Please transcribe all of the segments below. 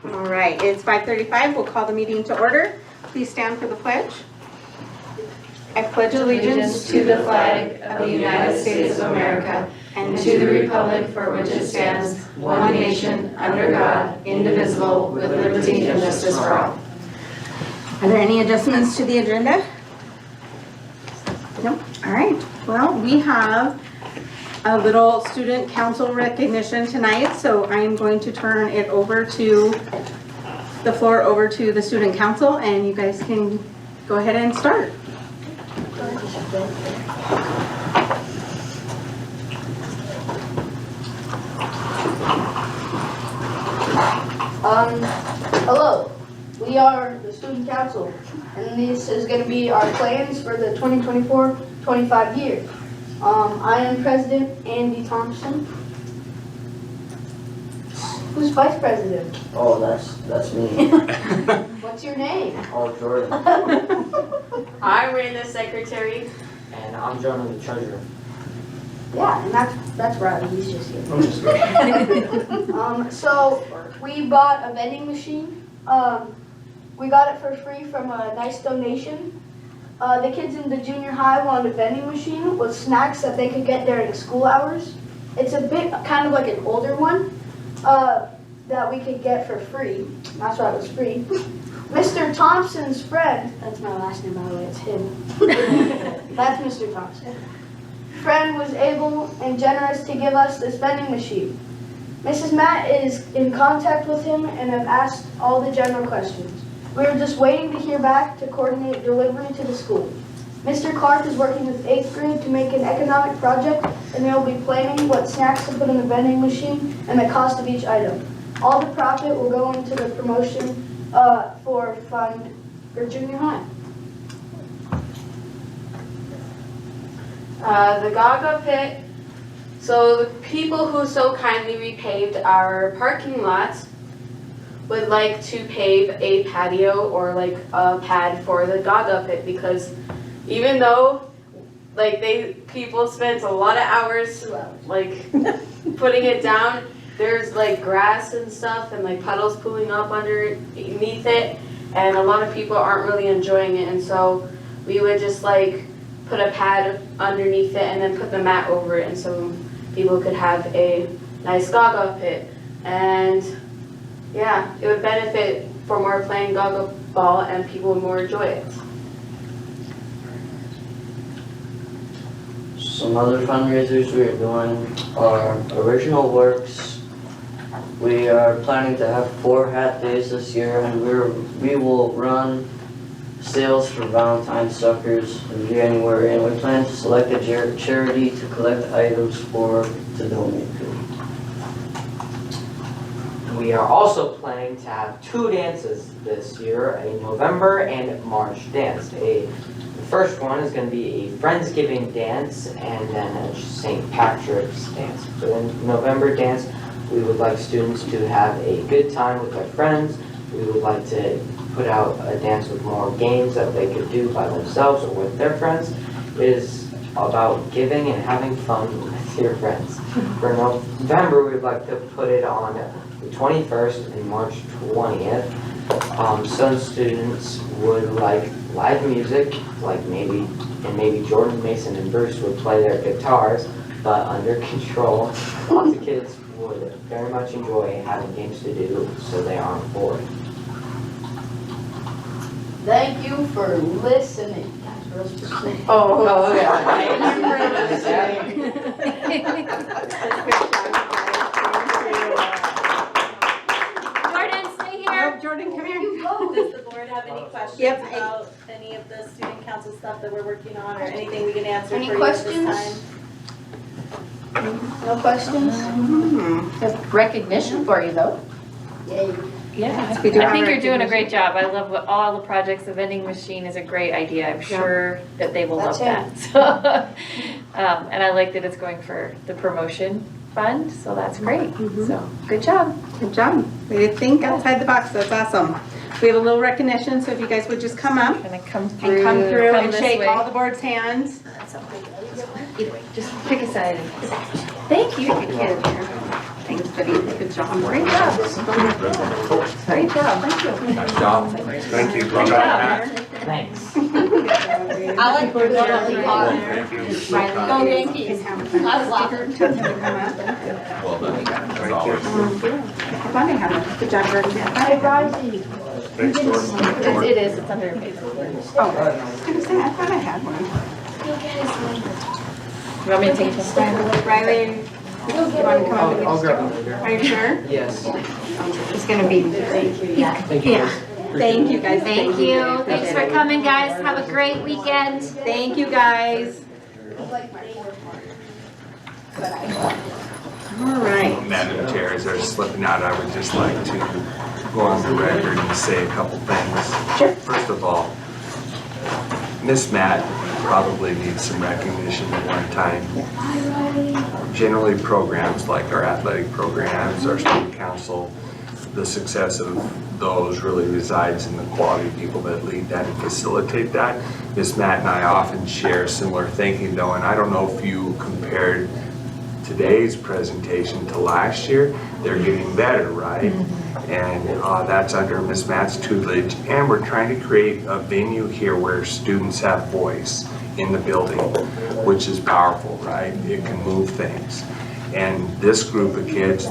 All right, it's 5:35. We'll call the meeting to order. Please stand for the pledge. I pledge allegiance to the flag of the United States of America and to the republic for which it stands, one nation, under God, indivisible, with liberty and justice for all. Are there any adjustments to the agenda? No. All right. Well, we have a little student council recognition tonight, so I am going to turn it over to the floor over to the student council, and you guys can go ahead and start. Hello, we are the student council, and this is going to be our plans for the 2024-25 year. I am President Andy Thompson. Who's Vice President? Oh, that's me. What's your name? Oh, Jordan. I'm Raina's secretary. And I'm Jonah, the treasurer. Yeah, and that's Riley. He's just here. I'm just kidding. So we bought a vending machine. We got it for free from a nice donation. The kids in the junior high wanted a vending machine with snacks that they could get during school hours. It's a bit kind of like an older one that we could get for free. That's why it was free. Mr. Thompson's friend, that's my last name by the way, it's him. That's Mr. Thompson. Friend was able and generous to give us this vending machine. Mrs. Matt is in contact with him and have asked all the general questions. We are just waiting to hear back to coordinate delivery to the school. Mr. Clark is working with 8th grade to make an economic project, and they'll be planning what snacks to put in the vending machine and the cost of each item. All the profit will go into the promotion for fund for junior high. The Gaga Pit. So the people who so kindly repaved our parking lots would like to pave a patio or like a pad for the Gaga Pit, because even though like people spent a lot of hours like putting it down, there's like grass and stuff and like puddles pooling up underneath it, and a lot of people aren't really enjoying it, and so we would just like put a pad underneath it and then put the mat over it, and so people could have a nice Gaga Pit. And yeah, it would benefit for more playing Gaga ball and people would more enjoy it. Some other fundraisers we are doing are Original Works. We are planning to have 4 hat days this year, and we will run sales for Valentine's suckers in January, and we plan to select a charity to collect items to donate to. We are also planning to have 2 dances this year, a November and March dance. The first one is going to be a Friendsgiving dance and then a St. Patrick's dance. For the November dance, we would like students to have a good time with their friends. We would like to put out a dance with more games that they could do by themselves or with their friends. It is about giving and having fun with your friends. For November, we'd like to put it on the 21st and March 20th. Some students would like live music, like maybe Jordan, Mason, and Bruce would play their guitars, but under control. Lots of kids would very much enjoy having games to do so they aren't bored. Thank you for listening. That's real specific. Oh, Jordan, stay here. Jordan, come here. Does the board have any questions Yep. about any of the student council stuff that we're working on, or anything we can answer Any for questions? you at this time? No questions? Recognition for you, though. Yay. Yeah, We do I have think you're doing a recognition. great job. I love all the projects. The vending machine is a great idea. I'm sure that they will love that. So, and I like that it's going for the promotion fund, so that's great. So, good job. Good job. Way to think outside the box. That's awesome. We have a little recognition, so if you guys would just come up Gonna come and through, come through and this shake way. all the board's hands. Either way, just pick a side. Thank you. Take care. Thanks, buddy. Good job. Great job. Great job. Thank you. Nice job. Thank you. Great job. Thanks. I like your little car. Thank you. Riley. Go Yankees. I was laughing. Well done. As always. I thought I had it. Good job, Jordan. Hey, Rising. Thanks, Jordan. It is, it's under your face. Oh, I was gonna say, I thought I had one. You want me to take this? Riley, you want to come up and I'll get grab it. Are you sure? Yes. It's gonna be. Yeah. Thank you. Yeah. Thank you, guys. Thank you. Thanks for coming, guys. Have a great weekend. Thank you, guys. All right. Madam Chair, as they're slipping out, I would just like to go on the record and say a couple things. Sure. First of all, Miss Matt probably needs some recognition at one time. Generally, programs like our athletic programs, our student council, the success of those really resides in the quality of people that lead that and facilitate that. Miss Matt and I often share similar thinking though, and I don't know if you compared today's presentation to last year, they're getting better, right? And that's under Miss Matt's tutelage, and we're trying to create a venue here where students have voice in the building, which is powerful, right? It can move things. And this group of kids,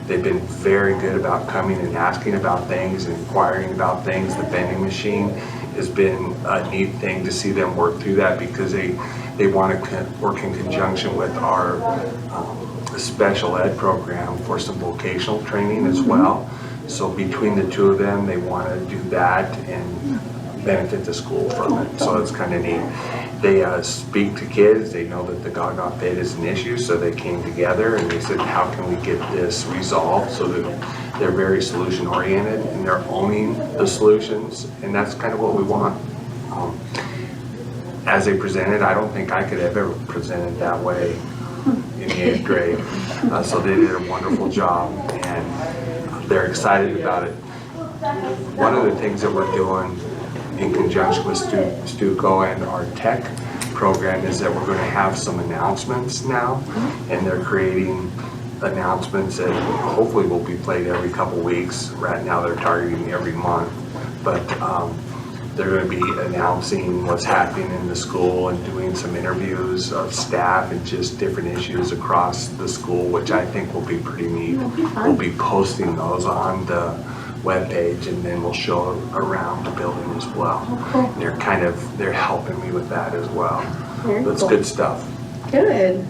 they've been very good about coming and asking about things and inquiring about things. The vending machine has been a neat thing to see them work through that because they want to work in conjunction with our special ed program for some vocational training as well. So between the two of them, they want to do that and benefit the school from it. So it's kind of neat. They speak to kids. They know that the Gaga Fit is an issue, so they came together and they said, how can we get this resolved so that they're very solution oriented and they're owning the solutions, and that's kind of what we want. As they presented, I don't think I could have ever presented that way in the 8th grade. So they did a wonderful job and they're excited about it. One of the things that we're doing in conjunction with Stuco and our tech program is that we're going to have some announcements now, and they're creating announcements that hopefully will be played every couple weeks. Right now they're targeting every month, but they're going to be announcing what's happening in the school and doing some interviews of staff and just different issues across the school, which I think will be pretty neat. We'll be posting those on the webpage, and then we'll show around the building as well. They're helping me with that as well. That's good stuff. Good.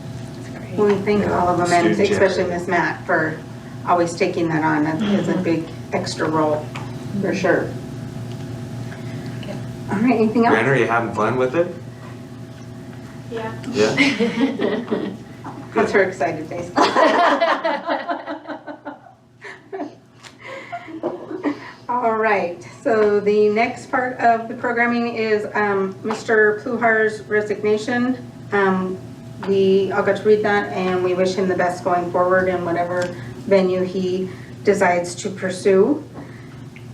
Well, we thank all of them, and Student especially generated. Miss Matt for always taking that on. That is a big extra role, for sure. All right, anything else? Brandon, are you having fun with it? Yeah. Yeah? That's her excited face. All right, so the next part of the programming is Mr. Pluhar's resignation. I'll get to read that, and we wish him the best going forward in whatever venue he decides to pursue.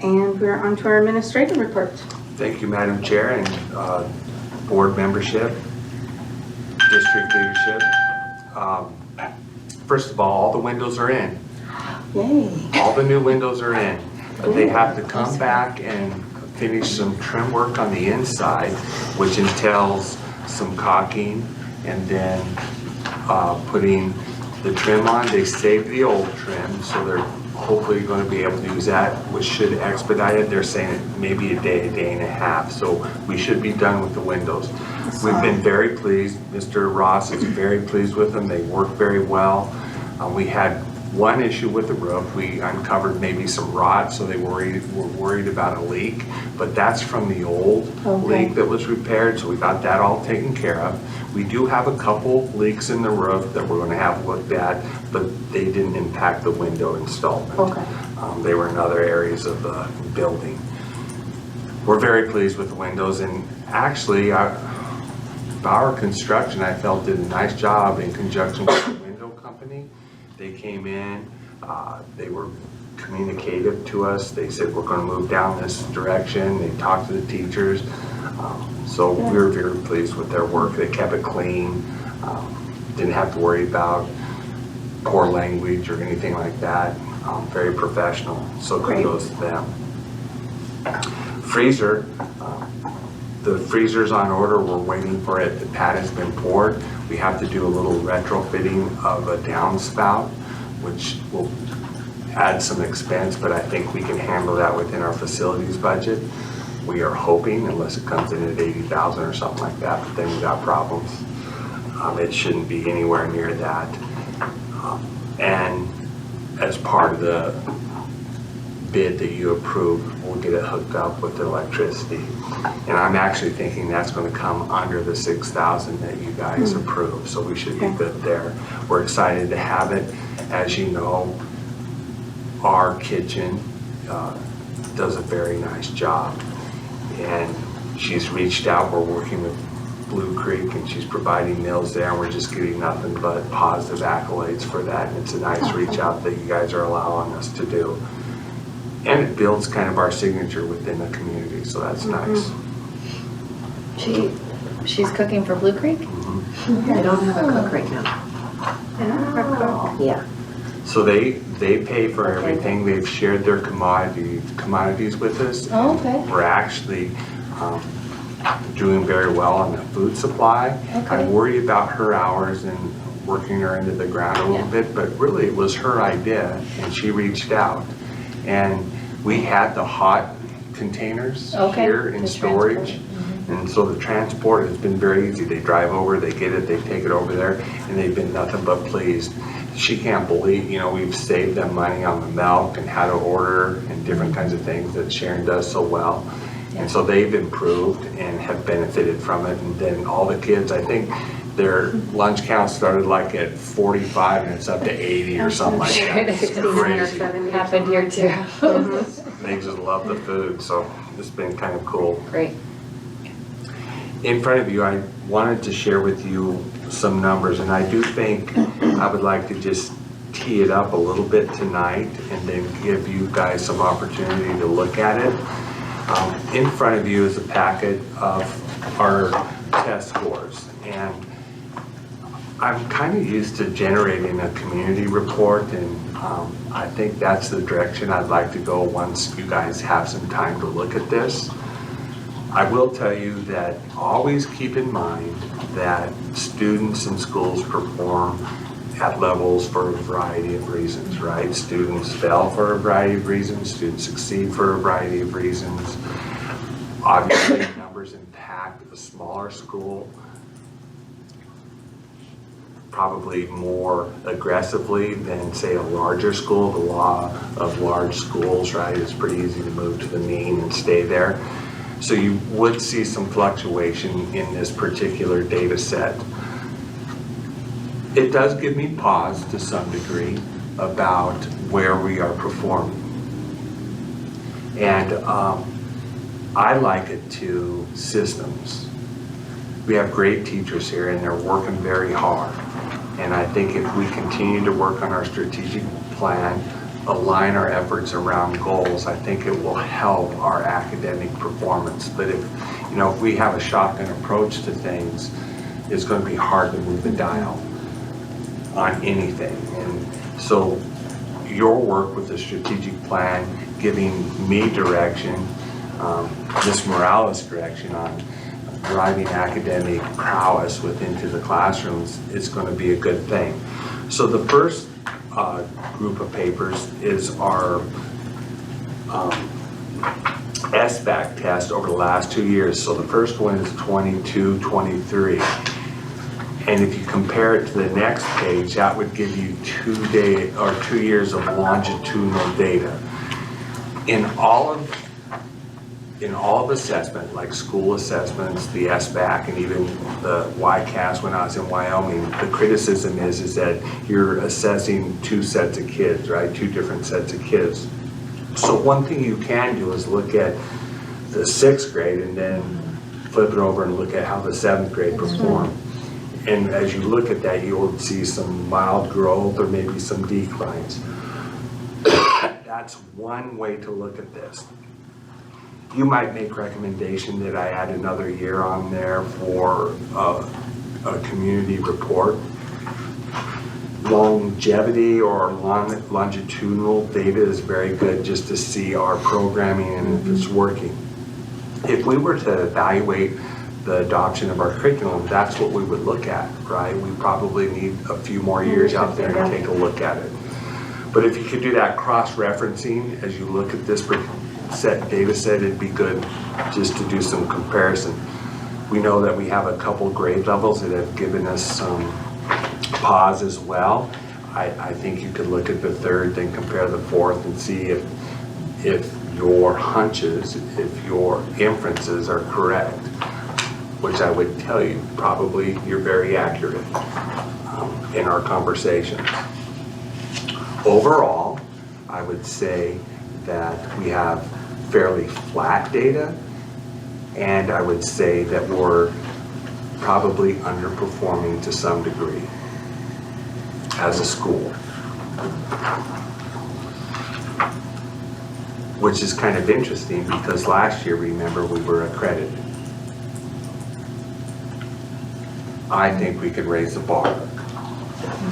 And we're on to our administrative report. Thank you, Madam Chair, and board membership, district leadership. First of all the windows are in. Yay. All the new windows are in, but they have to come back and finish some trim work on the inside, which entails some caulking and then putting the trim on. They saved the old trim, so they're hopefully going to be able to use that, which should expedite it. They're saying it maybe a day and a half, so we should be done with the windows. We've been very pleased. Mr. Ross is very pleased with them. They work very well. We had one issue with the roof. We uncovered maybe some rot, so they were worried about a leak, but that's from the old leak that was repaired, so we got that all taken care of. We do have a couple leaks in the roof that we're going to have looked at, but they didn't impact the window installment. Okay. They were in other areas of the building. We're very pleased with the windows, and actually Bauer Construction, I felt, did a nice job in conjunction with the window company. They came in, they were communicative to us. They said, we're going to move down this direction. They talked to the teachers. So we were very pleased with their work. They kept it clean, didn't have to worry about poor language or anything like that. Very professional, so kudos to them. Freezer, the freezer's on order, we're waiting for it. The pad has been poured. We have to do a little retrofitting of a downspout, which will add some expense, but I think we can handle that within our facilities budget. We are hoping, unless it comes in at 80,000 or something like that, but then we got problems. It shouldn't be anywhere near that. And as part of the bid that you approved, we'll get it hooked up with electricity. And I'm actually thinking that's going to come under the 6,000 that you guys approved, so we should be good there. We're excited to have it. As you know, our kitchen does a very nice job, and she's reached out. We're working with Blue Creek, and she's providing meals there, and we're just getting nothing but positive accolades for that. And it's a nice reach out that you guys are allowing us to do. And it builds kind of our signature within the community, so that's nice. She's cooking for Blue Creek? I don't have a cook right now. Yeah. So they pay for everything. They've shared their commodities with us. Oh, okay. We're actually doing very well on the food supply. Okay. I worry about her hours and working her into the ground a little bit, but really it was her idea, and she reached out. And we had the hot containers here in storage. And so the transport has been very easy. They drive over, they get it, they take it over there, and they've been nothing but pleased. She can't believe, we've saved them money on the milk and how to order and different kinds of things that Sharon does so well. And so they've improved and have benefited from it. And then all the kids, I think their lunch count started like at 45 and it's up to 80 or something like that. It's crazy. Happened here too. They just love the food, so it's been kind of cool. Great. In front of you, I wanted to share with you some numbers, and I do think I would like to just tee it up a little bit tonight and then give you guys some opportunity to look at it. In front of you is a packet of our test scores, and I'm kind of used to generating a community report, and I think that's the direction I'd like to go once you guys have some time to look at this. I will tell you that always keep in mind that students in schools perform at levels for a variety of reasons, right? Students fail for a variety of reasons, students succeed for a variety of reasons. Obviously, numbers impact a smaller school probably more aggressively than, say, a larger school. The law of large schools, right? It's pretty easy to move to the mean and stay there. So you would see some fluctuation in this particular data set. It does give me pause to some degree about where we are performing. And I like it to systems. We have great teachers here and they're working very hard. And I think if we continue to work on our strategic plan, align our efforts around goals, I think it will help our academic performance. But if we have a shotgun approach to things, it's going to be hard to move the dial on anything. And so your work with the strategic plan, giving me direction, Ms. Morales' direction on driving academic prowess into the classrooms, is going to be a good thing. So the first group of papers is our SBAC test over the last 2 years. So the first one is 22-23. And if you compare it to the next page, that would give you 2 years of longitudinal data. In all of assessment, like school assessments, the SBAC, and even the YCAS when I was in Wyoming, the criticism is that you're assessing two sets of kids, right? Two different sets of kids. So one thing you can do is look at the 6th grade and then flip it over and look at how the 7th grade performed. And as you look at that, you'll see some mild growth or maybe some declines. That's one way to look at this. You might make recommendation that I add another year on there for a community report. longevity or longitudinal data is very good just to see our programming and if it's working. If we were to evaluate the adoption of our curriculum, that's what we would look at, right? We probably need a few more years out there to take a look at it. But if you could do that cross-referencing as you look at this data set, it'd be good just to do some comparison. We know that we have a couple grade levels that have given us some pause as well. I think you could look at the third, then compare the fourth and see if your hunches, if your inferences are correct, which I would tell you, probably you're very accurate in our conversations. Overall, I would say that we have fairly flat data, and I would say that we're probably underperforming to some degree as a school, which is kind of interesting because last year, remember, we were accredited. I think we could raise the bar.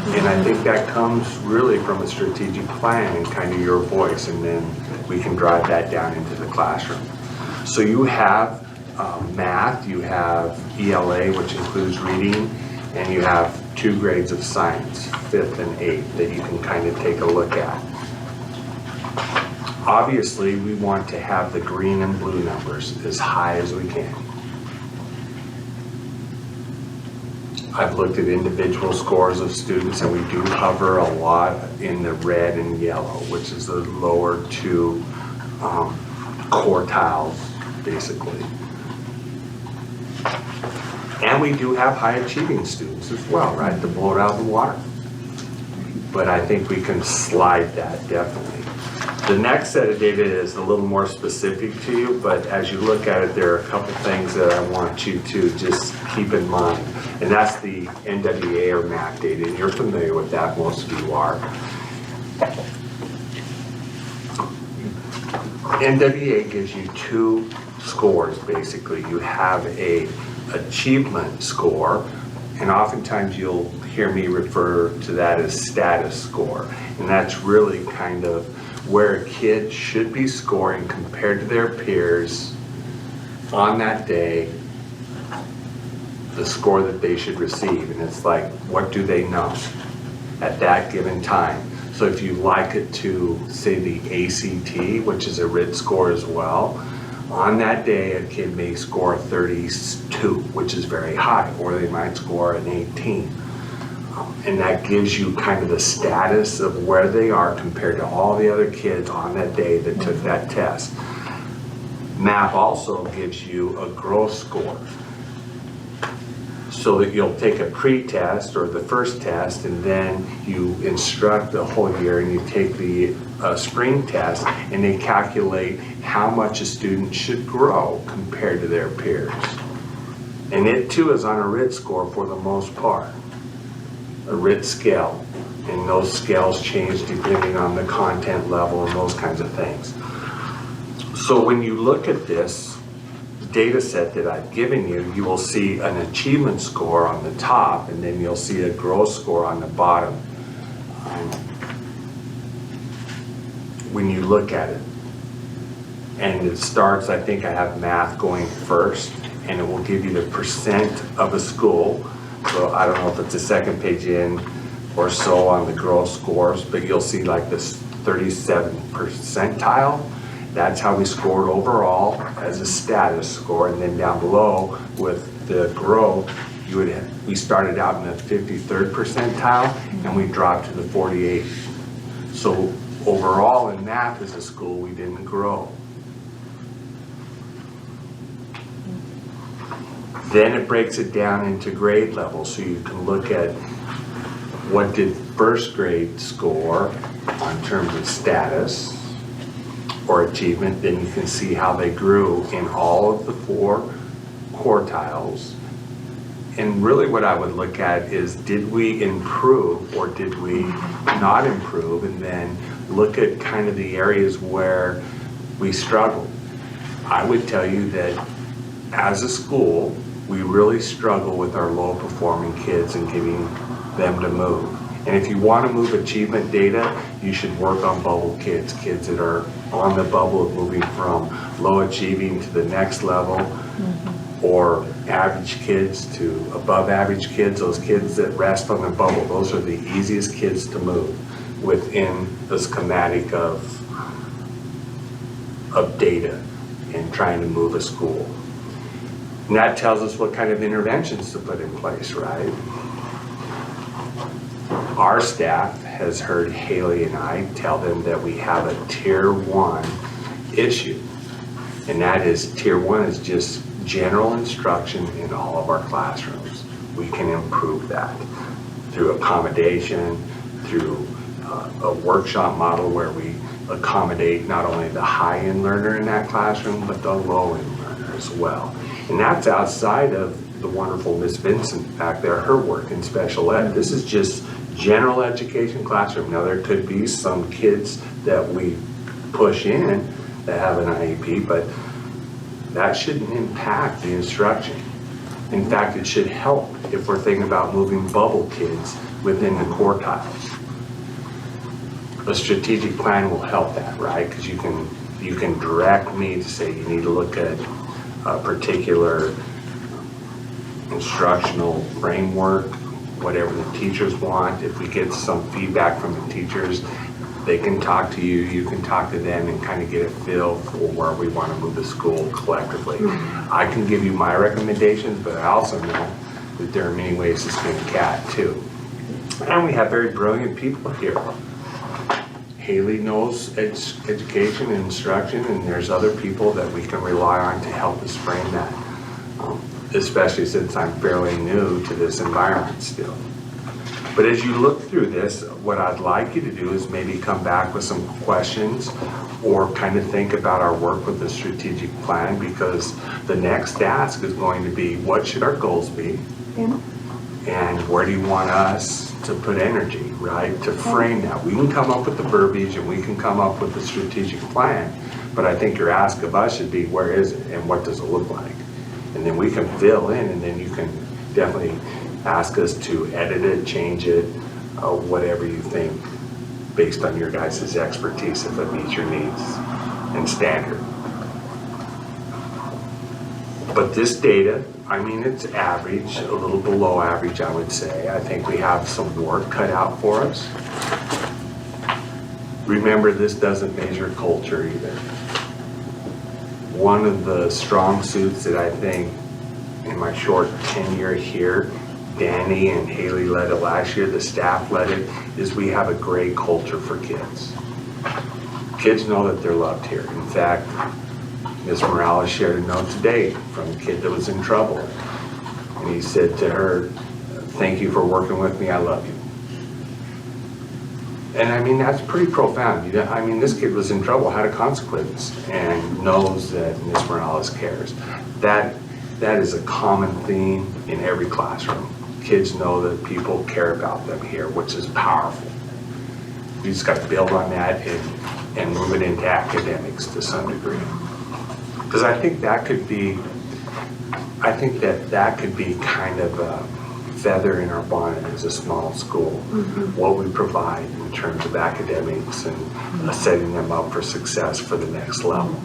And I think that comes really from a strategic plan and kind of your voice, and then we can drive that down into the classroom. So you have math, you have ELA, which includes reading, and you have 2 grades of science, 5th and 8th, that you can kind of take a look at. Obviously, we want to have the green and blue numbers as high as we can. I've looked at individual scores of students, and we do hover a lot in the red and yellow, which is the lower 2 quartiles, basically. And we do have high achieving students as well, right? To blow it out of the water. But I think we can slide that, definitely. The next set of data is a little more specific to you, but as you look at it, there are a couple things that I want you to just keep in mind. And that's the NWA or MAC data, and you're familiar with that, most of you are. NWA gives you 2 scores, basically. You have a achievement score, and oftentimes you'll hear me refer to that as status score. And that's really kind of where a kid should be scoring compared to their peers on that day, the score that they should receive. And it's like, what do they know at that given time? So if you like it to, say, the ACT, which is a RIT score as well, on that day a kid may score 32, which is very high, or they might score an 18. And that gives you kind of the status of where they are compared to all the other kids on that day that took that test. MAP also gives you a growth score, so that you'll take a pre-test or the first test, and then you instruct the whole year, and you take the spring test, and they calculate how much a student should grow compared to their peers. And it too is on a RIT score for the most part, a RIT scale, and those scales change depending on the content level and those kinds of things. So when you look at this data set that I've given you, you will see an achievement score on the top, and then you'll see a growth score on the bottom. When you look at it, and it starts, I think I have math going first, and it will give you the percent of a school. So I don't know if it's the second page in or so on the growth scores, but you'll see like this 37 percentile. That's how we scored overall as a status score. And then down below with the growth, we started out in the 53rd percentile, and we dropped to the 48th. So overall in math as a school, we didn't grow. Then it breaks it down into grade levels, so you can look at what did first grade score on terms of status or achievement. Then you can see how they grew in all of the 4 quartiles. And really what I would look at is, did we improve or did we not improve? And then look at kind of the areas where we struggled. I would tell you that as a school, we really struggle with our low performing kids and getting them to move. And if you want to move achievement data, you should work on bubble kids that are on the bubble of moving from low achieving to the next level, or average kids to above average kids. Those kids that rest on the bubble, those are the easiest kids to move within the schematic of data and trying to move a school. And that tells us what kind of interventions to put in place, right? Our staff has heard Haley and I tell them that we have a tier 1 issue. And that is, tier 1 is just general instruction in all of our classrooms. We can improve that through accommodation, through a workshop model where we accommodate not only the high-end learner in that classroom, but the low-end learner as well. And that's outside of the wonderful Miss Vincent back there, her work in special ed. This is just general education classroom. Now there could be some kids that we push in that have an IEP, but that shouldn't impact the instruction. In fact, it should help if we're thinking about moving bubble kids within the quartiles. A strategic plan will help that, right? Because you can direct me to say you need to look at a particular instructional framework, whatever the teachers want. If we get some feedback from the teachers, they can talk to you, you can talk to them and kind of get a feel for where we want to move the school collectively. I can give you my recommendations, but I also know that there are many ways to skin a cat too. And we have very brilliant people here. Haley knows education and instruction, and there's other people that we can rely on to help us frame that, especially since I'm fairly new to this environment still. But as you look through this, what I'd like you to do is maybe come back with some questions or kind of think about our work with the strategic plan, because the next task is going to be, what should our goals be? Yeah. And where do you want us to put energy, right? To frame that. We can come up with the verbiage and we can come up with the strategic plan, but I think your ask of us should be, where is it and what does it look like? And then we can fill in, and then you can definitely ask us to edit it, change it, whatever you think, based on your guys' expertise, if it meets your needs and standard. But this data, I mean, it's average, a little below average, I would say. I think we have some work cut out for us. Remember, this doesn't measure culture either. One of the strong suits that I think in my short tenure here, Danny and Haley led it last year, the staff led it, is we have a great culture for kids. Kids know that they're loved here. In fact, Ms. Morales shared a note today from a kid that was in trouble. And he said to her, "Thank you for working with me, I love you." And I mean, that's pretty profound. I mean, this kid was in trouble, had a consequence, and knows that Ms. Morales cares. That is a common theme in every classroom. Kids know that people care about them here, which is powerful. We just got to build on that and move it into academics to some degree. Because I think that could be kind of a feather in our bonnet as a small school. What we provide in terms of academics and setting them up for success for the next level.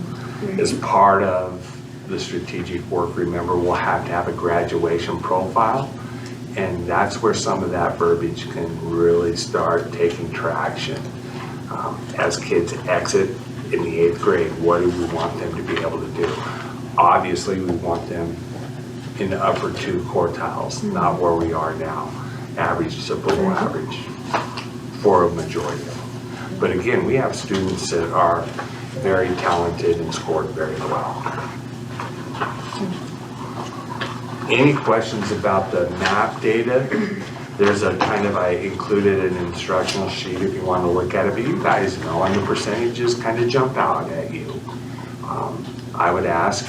As part of the strategic work, remember, we'll have to have a graduation profile, and that's where some of that verbiage can really start taking traction. As kids exit in the 8th grade, what do we want them to be able to do? Obviously, we want them in the upper 2 quartiles, not where we are now, average to below average for a majority of them. But again, we have students that are very talented and scored very well. Any questions about the MAP data? There's a kind of, I included an instructional sheet if you want to look at it, but you guys know, and the percentages kind of jump out at you. I would ask,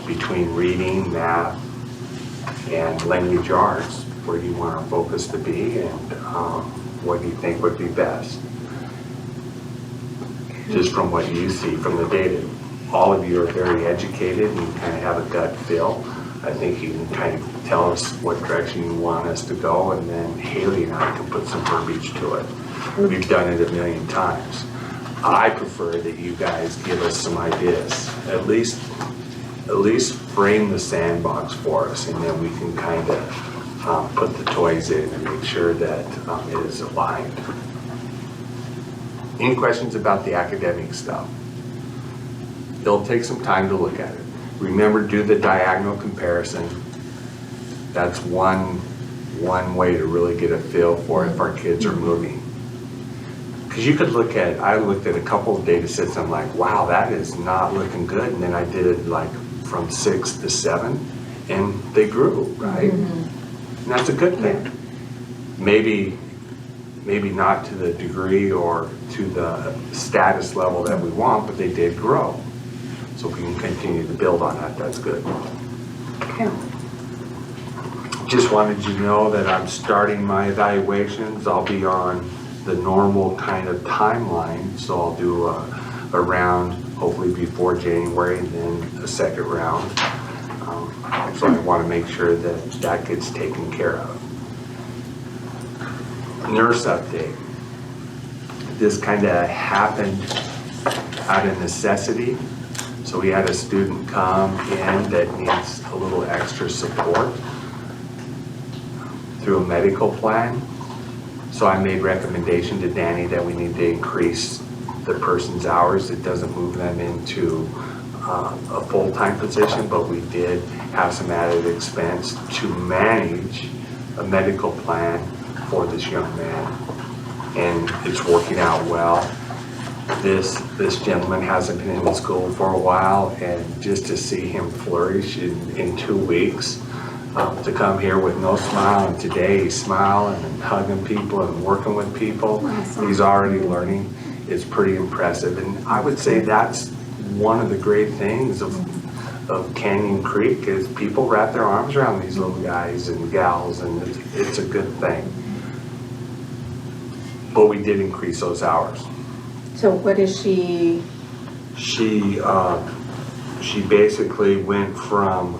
between reading, math, and language arts, where do you want our focus to be, and what do you think would be best? Just from what you see from the data. All of you are very educated and you kind of have a gut feel. I think you can kind of tell us what direction you want us to go, and then Haley and I can put some verbiage to it. We've done it a million times. I prefer that you guys give us some ideas, at least frame the sandbox for us, and then we can kind of put the toys in and make sure that it is aligned. Any questions about the academic stuff? It'll take some time to look at it. Remember, do the diagonal comparison. That's one way to really get a feel for if our kids are moving. Because you could look at, I looked at a couple of data sets, I'm like, wow, that is not looking good. And then I did it like from 6 to 7, and they grew, right? And that's a good thing. Maybe not to the degree or to the status level that we want, but they did grow. So if we can continue to build on that, that's good. Okay. Just wanted you to know that I'm starting my evaluations. I'll be on the normal kind of timeline, so I'll do a round hopefully before January, and then a second round. So I want to make sure that that gets taken care of. Nurse update. This kind of happened out of necessity. So we had a student come in that needs a little extra support through a medical plan. So I made recommendation to Danny that we need to increase the person's hours. It doesn't move them into a full-time position, but we did have some added expense to manage a medical plan for this young man. And it's working out well. This gentleman hasn't been in school for a while, and just to see him flourish in 2 weeks, to come here with no smile, and today he's smiling and hugging people and working with people. Awesome. He's already learning. It's pretty impressive, and I would say that's one of the great things of Canyon Creek is people wrap their arms around these little guys and gals, and it's a good thing. But we did increase those hours. So what is she? She basically went from,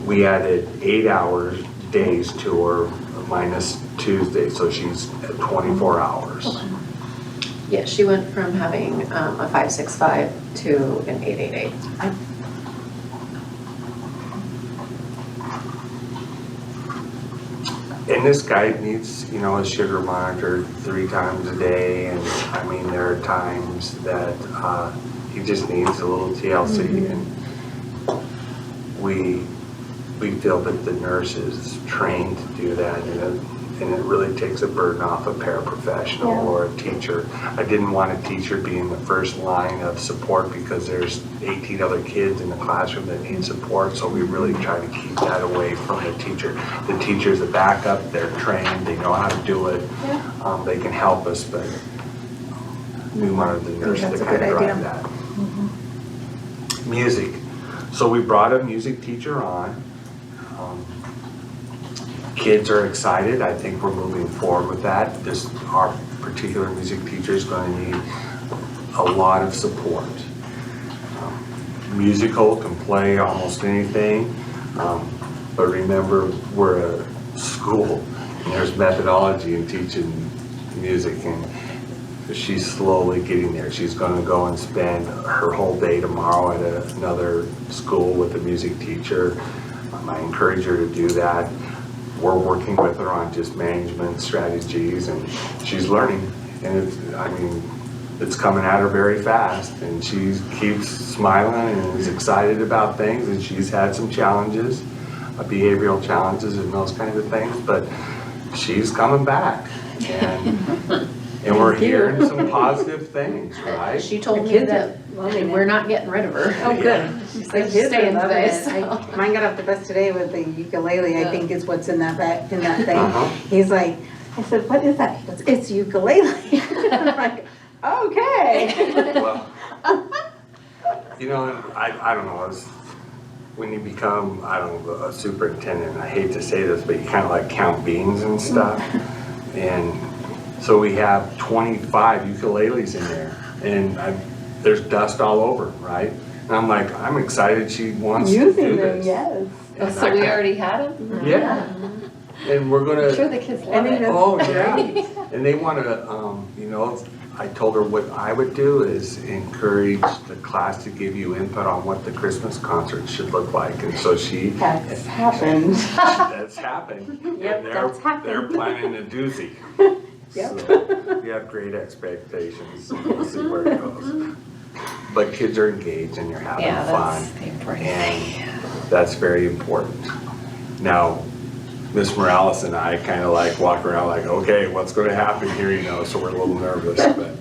we added 8 hours days to her minus Tuesday, so she's at 24 hours. Yeah, she went from having a 565 to an 888. And this guy needs, you know, a sugar monitor 3 times a day, and I mean, there are times that he just needs a little TLC, and we feel that the nurse is trained to do that, and it really takes a burden off a paraprofessional or a teacher. I didn't want a teacher being the first line of support because there's 18 other kids in the classroom that need support, so we really try to keep that away from the teacher. The teacher's a backup, they're trained, they know how to do it, they can help us, but we wanted the nurse to kind of drive that. Music. So we brought a music teacher on. Kids are excited. I think we're moving forward with that. Our particular music teacher is going to need a lot of support. Musical can play almost anything, but remember, we're a school and there's methodology in teaching music, and she's slowly getting there. She's going to go and spend her whole day tomorrow at another school with a music teacher. I encourage her to do that. We're working with her on just management strategies, and she's learning, and it's coming at her very fast, and she keeps smiling and is excited about things, and she's had some challenges, behavioral challenges and those kinds of things, but she's coming back, and we're hearing some positive things, right? She told me kids that we're not getting rid of her. Oh, good. She's The like, kids are staying loving today. it. Mine got off the bus today with the ukulele, I think is what's in that bag, in that thing. He's like, I said, what is that? He goes, it's ukulele. I'm like, okay. Well, you know, I don't know, when you become, I don't know, a superintendent, I hate to say this, but you kind of like count beans and stuff. And so we have 25 ukuleles in there, and there's dust all over, right? And I'm like, I'm excited she wants to do Using them, this. yes. Oh, so we already had them? Yeah. And we're I'm sure gonna, the kids love it. oh, yeah. And they wanna, you know, I told her what I would do is encourage the class to give you input on what the Christmas concert should look like. And so she, That's happened. that's happened. Yep, And that's happened. They're planning a doozy. Yep. So we have great expectations, so we'll see where it goes. But kids are engaged and you're having Yeah, fun. that's the important thing. And that's very important. Now, Miss Morales and I kind of like walk around like, okay, what's going to happen here, you know, so we're a little nervous, but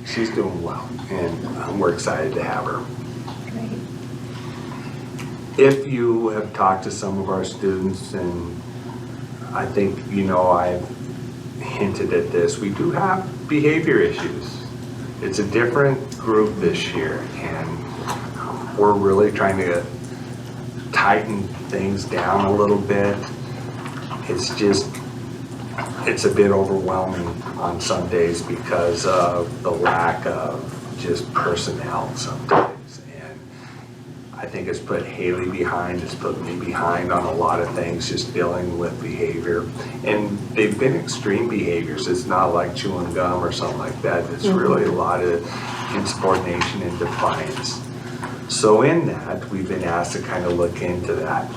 she's doing well and we're excited to have her. If you have talked to some of our students, and I think, you know, I've hinted at this, we do have behavior issues. It's a different group this year, and we're really trying to tighten things down a little bit. It's just, it's a bit overwhelming on some days because of the lack of just personnel sometimes. And I think it's put Haley behind, it's put me behind on a lot of things, just dealing with behavior. And they've been extreme behaviors. It's not like chewing gum or something like that. It's really a lot of insubordination and defiance. So in that, we've been asked to kind of look into that.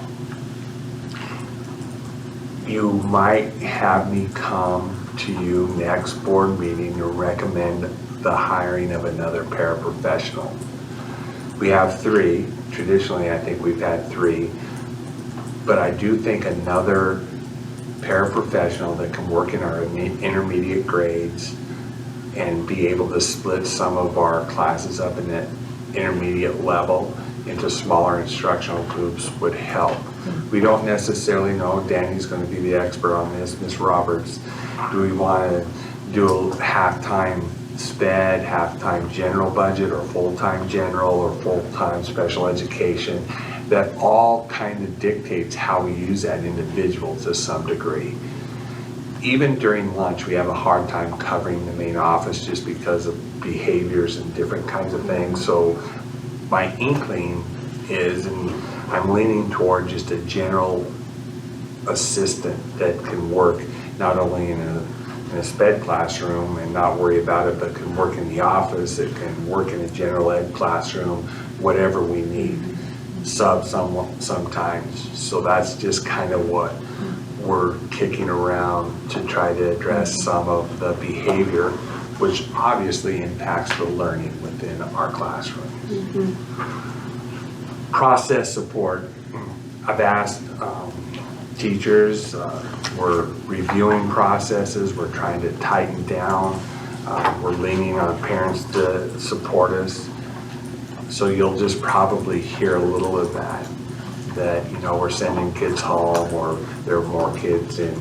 You might have me come to you next board meeting to recommend the hiring of another paraprofessional. We have 3. Traditionally, I think we've had 3. But I do think another paraprofessional that can work in our intermediate grades and be able to split some of our classes up in the intermediate level into smaller instructional groups would help. We don't necessarily know, Danny's going to be the expert on this, Ms. Roberts. Do we want to do a half-time SPED, half-time general budget, or full-time general, or full-time special education? That all kind of dictates how we use that individual to some degree. Even during lunch, we have a hard time covering the main office just because of behaviors and different kinds of things. So my inkling is, and I'm leaning toward just a general assistant that can work not only in a SPED classroom and not worry about it, but can work in the office, it can work in a general ed classroom, whatever we need, sometimes. So that's just kind of what we're kicking around to try to address some of the behavior, which obviously impacts the learning within our classroom. Process support. I've asked teachers, we're reviewing processes, we're trying to tighten down, we're leaning on parents to support us. So you'll just probably hear a little of that, you know, we're sending kids home, or there are more kids in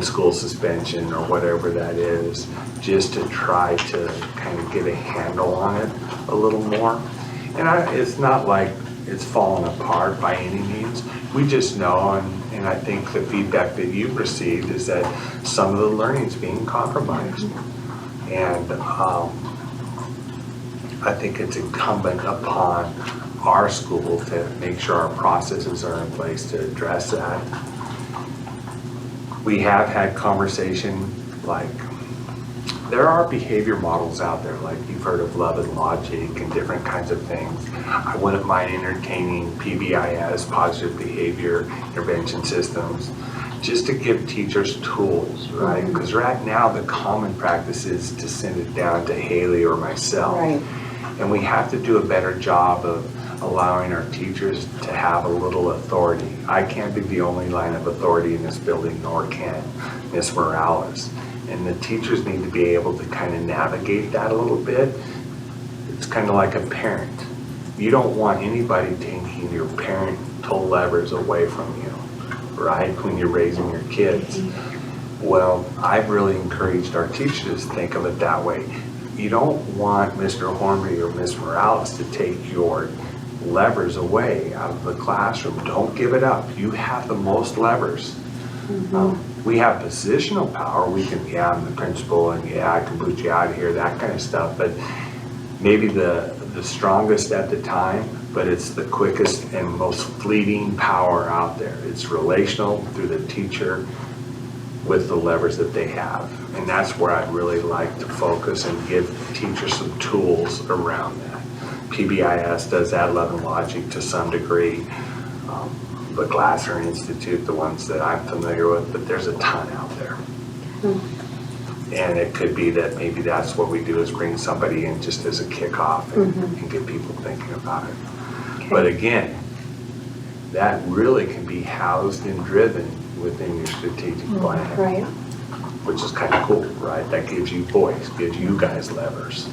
school suspension or whatever that is, just to try to kind of get a handle on it a little more. And it's not like it's fallen apart by any means. We just know, and I think the feedback that you've received is that some of the learning's being compromised. And I think it's incumbent upon our school to make sure our processes are in place to address that. We have had conversation, like, there are behavior models out there, like you've heard of Love and Logic and different kinds of things. I wouldn't mind entertaining PBIS, Positive Behavior Intervention Systems, just to give teachers tools, right? Because right now the common practice is to send it down to Haley or myself. Right. And we have to do a better job of allowing our teachers to have a little authority. I can't be the only line of authority in this building, nor can Ms. Morales. And the teachers need to be able to kind of navigate that a little bit. It's kind of like a parent. You don't want anybody taking your parental levers away from you, right? When you're raising your kids. Well, I've really encouraged our teachers to think of it that way. You don't want Mr. Hornby or Ms. Morales to take your levers away out of the classroom. Don't give it up. You have the most levers. We have positional power. We can, yeah, I'm the principal, and yeah, I can boot you out of here, that kind of stuff. But maybe the strongest at the time, but it's the quickest and most fleeting power out there. It's relational through the teacher with the levers that they have. And that's where I'd really like to focus and give teachers some tools around that. PBIS does that, Love and Logic to some degree. The Glasser Institute, the ones that I'm familiar with, but there's a ton out there. And it could be that maybe that's what we do is bring somebody in just as a kickoff and get people thinking about it. Okay. But again, that really can be housed and driven within your strategic plan. Right. Which is kind of cool, right? That gives you voice, gives you guys levers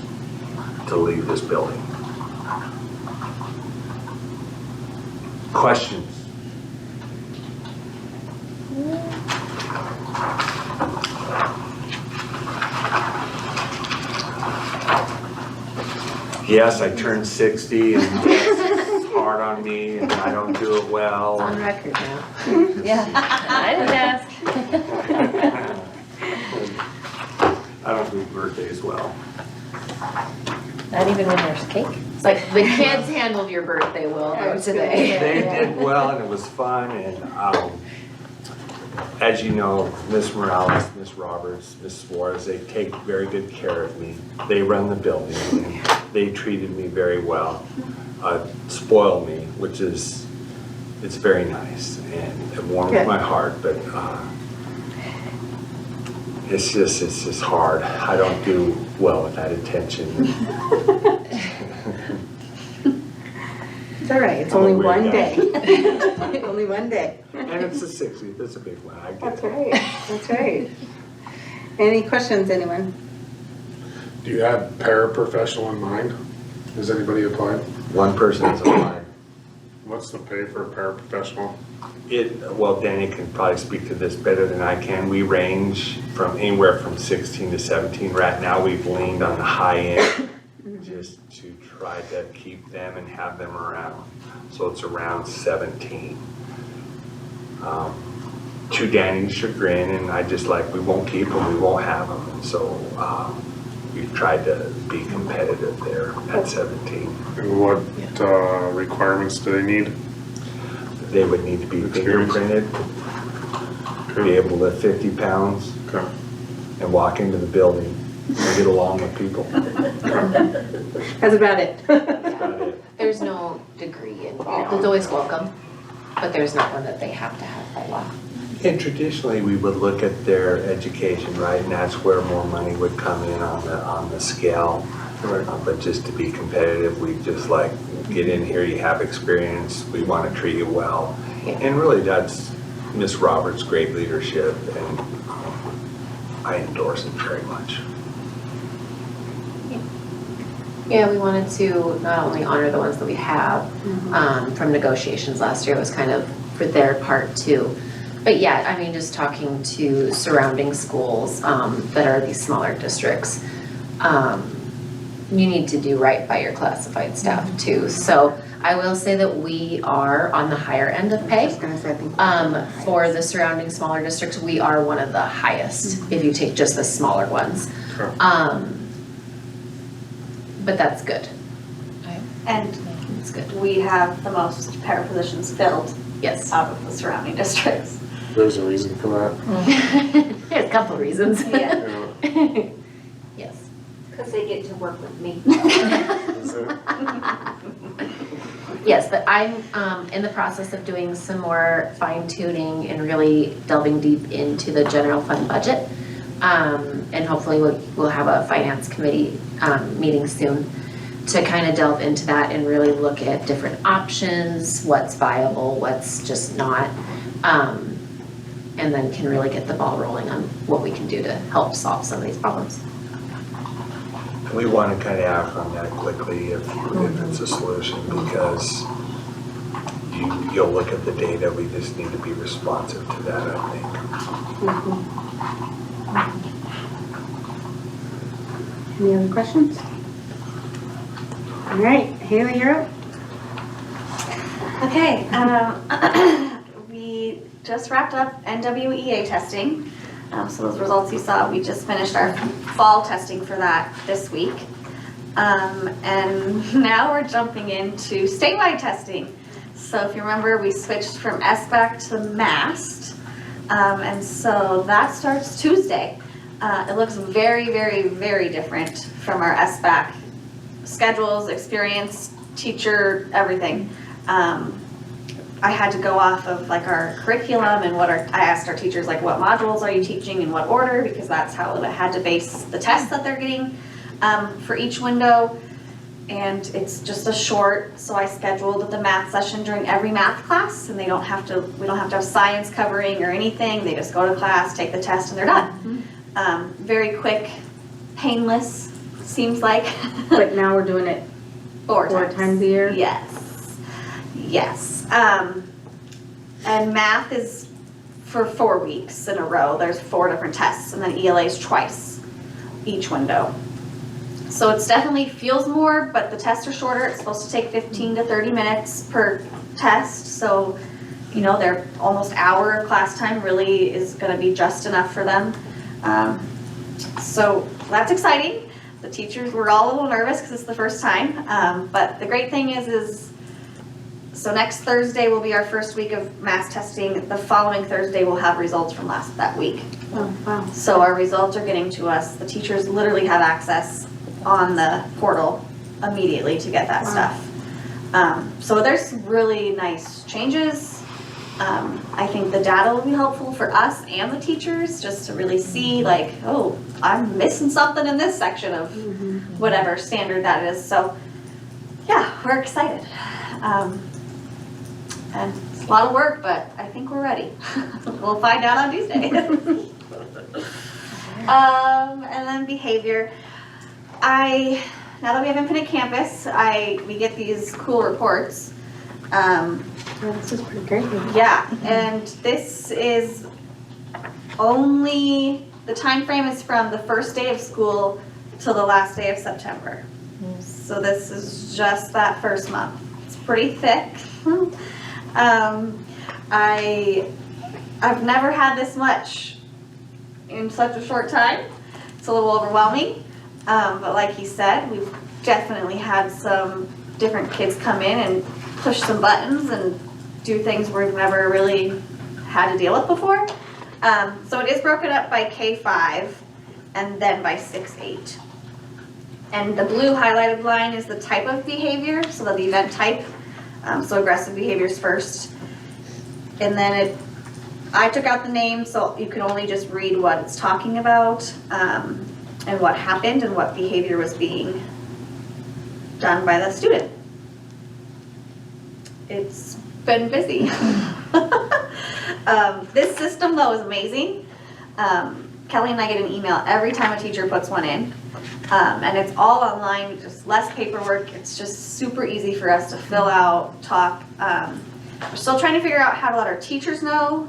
to leave this building. Questions? Yes, I turned 60 and it's hard on me and I don't do it well. It's on record now. Yeah, I didn't ask. I don't do birthdays well. Not even when there's cake. It's like the kids handled your birthday well though today. They did well and it was fun, and as you know, Miss Morales, Miss Roberts, Miss Suarez, they take very good care of me. They run the building and they treated me very well, spoiled me, which is, it's very nice and it warms my heart, but it's just hard. I don't do well with that attention. It's all right, it's only one day. Only one day. And it's the 60th, it's a big one, I get That's it. right, that's right. Any questions, anyone? Do you have paraprofessional in mind? Has anybody applied? One person is applied. What's the pay for a paraprofessional? Well, Danny can probably speak to this better than I can. We range from anywhere from 16 to 17. Right now, we've leaned on the high end just to try to keep them and have them around. So it's around 17. To Danny's chagrin, and I just like, we won't keep them, we won't have them. And so we've tried to be competitive there at 17. And what requirements do they need? They would need to be fingerprinted, be able to lift 50 pounds, and walk into the building and get along with people. That's about it. That's about it. There's no degree involved. It's always welcome, but there's not one that they have to have by law. And traditionally, we would look at their education, right, and that's where more money would come in on the scale. But just to be competitive, we just like, get in here, you have experience, we want to treat you well. And really, that's Miss Roberts' great leadership, and I endorse it very much. Yeah, we wanted to not only honor the ones that we have from negotiations last year, it was kind of for their part too. But yeah, I mean, just talking to surrounding schools that are these smaller districts, you need to do right by your classified staff too. So I will say that we are on the higher end of pay. For the surrounding smaller districts, we are one of the highest if you take just the smaller ones. But that's good. And It's good. we have the most para positions filled Yes. out of the surrounding districts. There's a reason for that. There's a couple reasons. Yeah. Yes. Because they get to work with me. Is it? Yes, but I'm in the process of doing some more fine tuning and really delving deep into the general fund budget. And hopefully we'll have a finance committee meeting soon to kind of delve into that and really look at different options, what's viable, what's just not. And then can really get the ball rolling on what we can do to help solve some of these problems. We want to kind of act on that quickly if it's a solution, because you'll look at the data, we just need to be responsive to that, I think. Any other questions? All right, Haley, you're up. Okay, we just wrapped up NWEA testing. So those results you saw, we just finished our fall testing for that this week. And now we're jumping into statewide testing. So if you remember, we switched from SBAC to MAST. And so that starts Tuesday. It looks very, very, very different from our SBAC schedules, experience, teacher, everything. I had to go off of like our curriculum and I asked our teachers like what modules are you teaching in what order, because that's how I had to base the tests that they're getting for each window. And it's just a short, so I scheduled the math session during every math class, and we don't have to have science covering or anything. They just go to class, take the test, and they're done. Very quick, painless, seems like. But now we're doing it four times a year? Yes. And math is for 4 weeks in a row. There's 4 different tests, and then ELA is twice each window. So it's definitely feels more, but the tests are shorter. It's supposed to take 15 to 30 minutes per test. So, you know, their almost hour of class time really is going to be just enough for them. So that's exciting. The teachers were all a little nervous because it's the first time. But the great thing is so next Thursday will be our first week of mass testing. The following Thursday we'll have results from that week. Oh, wow. So our results are getting to us. The teachers literally have access on the portal immediately to get that stuff. So there's really nice changes. I think the data will be helpful for us and the teachers just to really see like, oh, I'm missing something in this section of whatever standard that is. So yeah, we're excited. And it's a lot of work, but I think we're ready. We'll find out on Tuesday. And then behavior. Now that we have Infinite Campus, we get these cool reports. This is pretty great. Yeah, and this is only, the time frame is from the first day of school till the last day of September. So this is just that first month. It's pretty thick. I've never had this much in such a short time. It's a little overwhelming. But like he said, we've definitely had some different kids come in and push some buttons and do things we've never really had to deal with before. So it is broken up by K5 and then by 6-8. And the blue highlighted line is the type of behavior, so the event type. So aggressive behaviors first. And then I took out the name so you can only just read what it's talking about. And what happened and what behavior was being done by the student. It's been busy. This system though is amazing. Kelly and I get an email every time a teacher puts one in. And it's all online, just less paperwork. It's just super easy for us to fill out, talk. We're still trying to figure out how to let our teachers know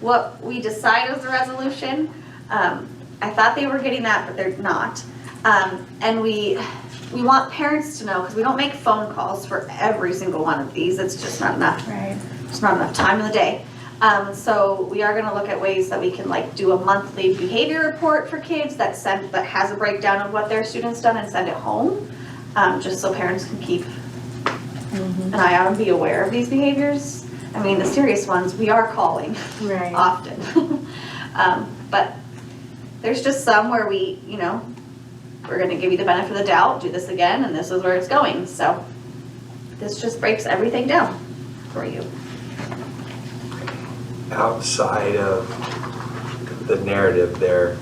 what we decide is the resolution. I thought they were getting that, but they're not. And we want parents to know, because we don't make phone calls for every single one of these. It's just not enough. Right. It's not enough time in the day. So we are going to look at ways that we can like do a monthly behavior report for kids that has a breakdown of what their students done and send it home, just so parents can keep an eye out and be aware of these behaviors. I mean, the serious ones we are calling often, but there's just some where we're going to give you the benefit of the doubt, do this again, and this is where it's going. So this just breaks everything down for you. Outside of the narrative there,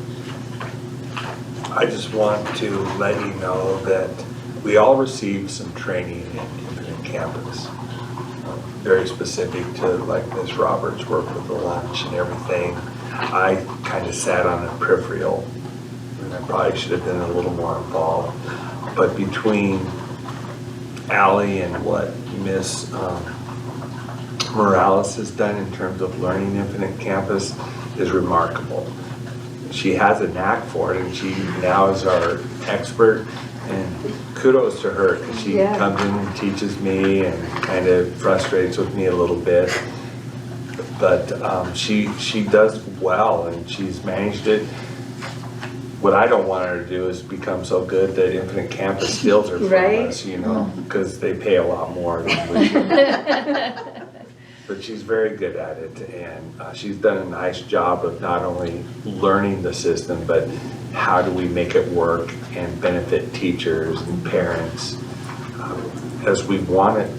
I just want to let you know that we all received some training in Infinite Campus. Very specific to like Ms. Roberts' work with the lunch and everything. I kind of sat on a peripheral, and I probably should have been a little more involved. But between Allie and what Ms. Morales has done in terms of learning Infinite Campus is remarkable. She has a knack for it, and she now is our expert, and kudos to her, because she comes in and teaches me and kind of frustrates with me a little bit. But she does well, and she's managed it what I don't want her to do is become so good that Infinite Campus steals her from Right. us, you know, because they pay a lot more than we do. But she's very good at it, and she's done a nice job of not only learning the system, but how do we make it work and benefit teachers and parents as we want it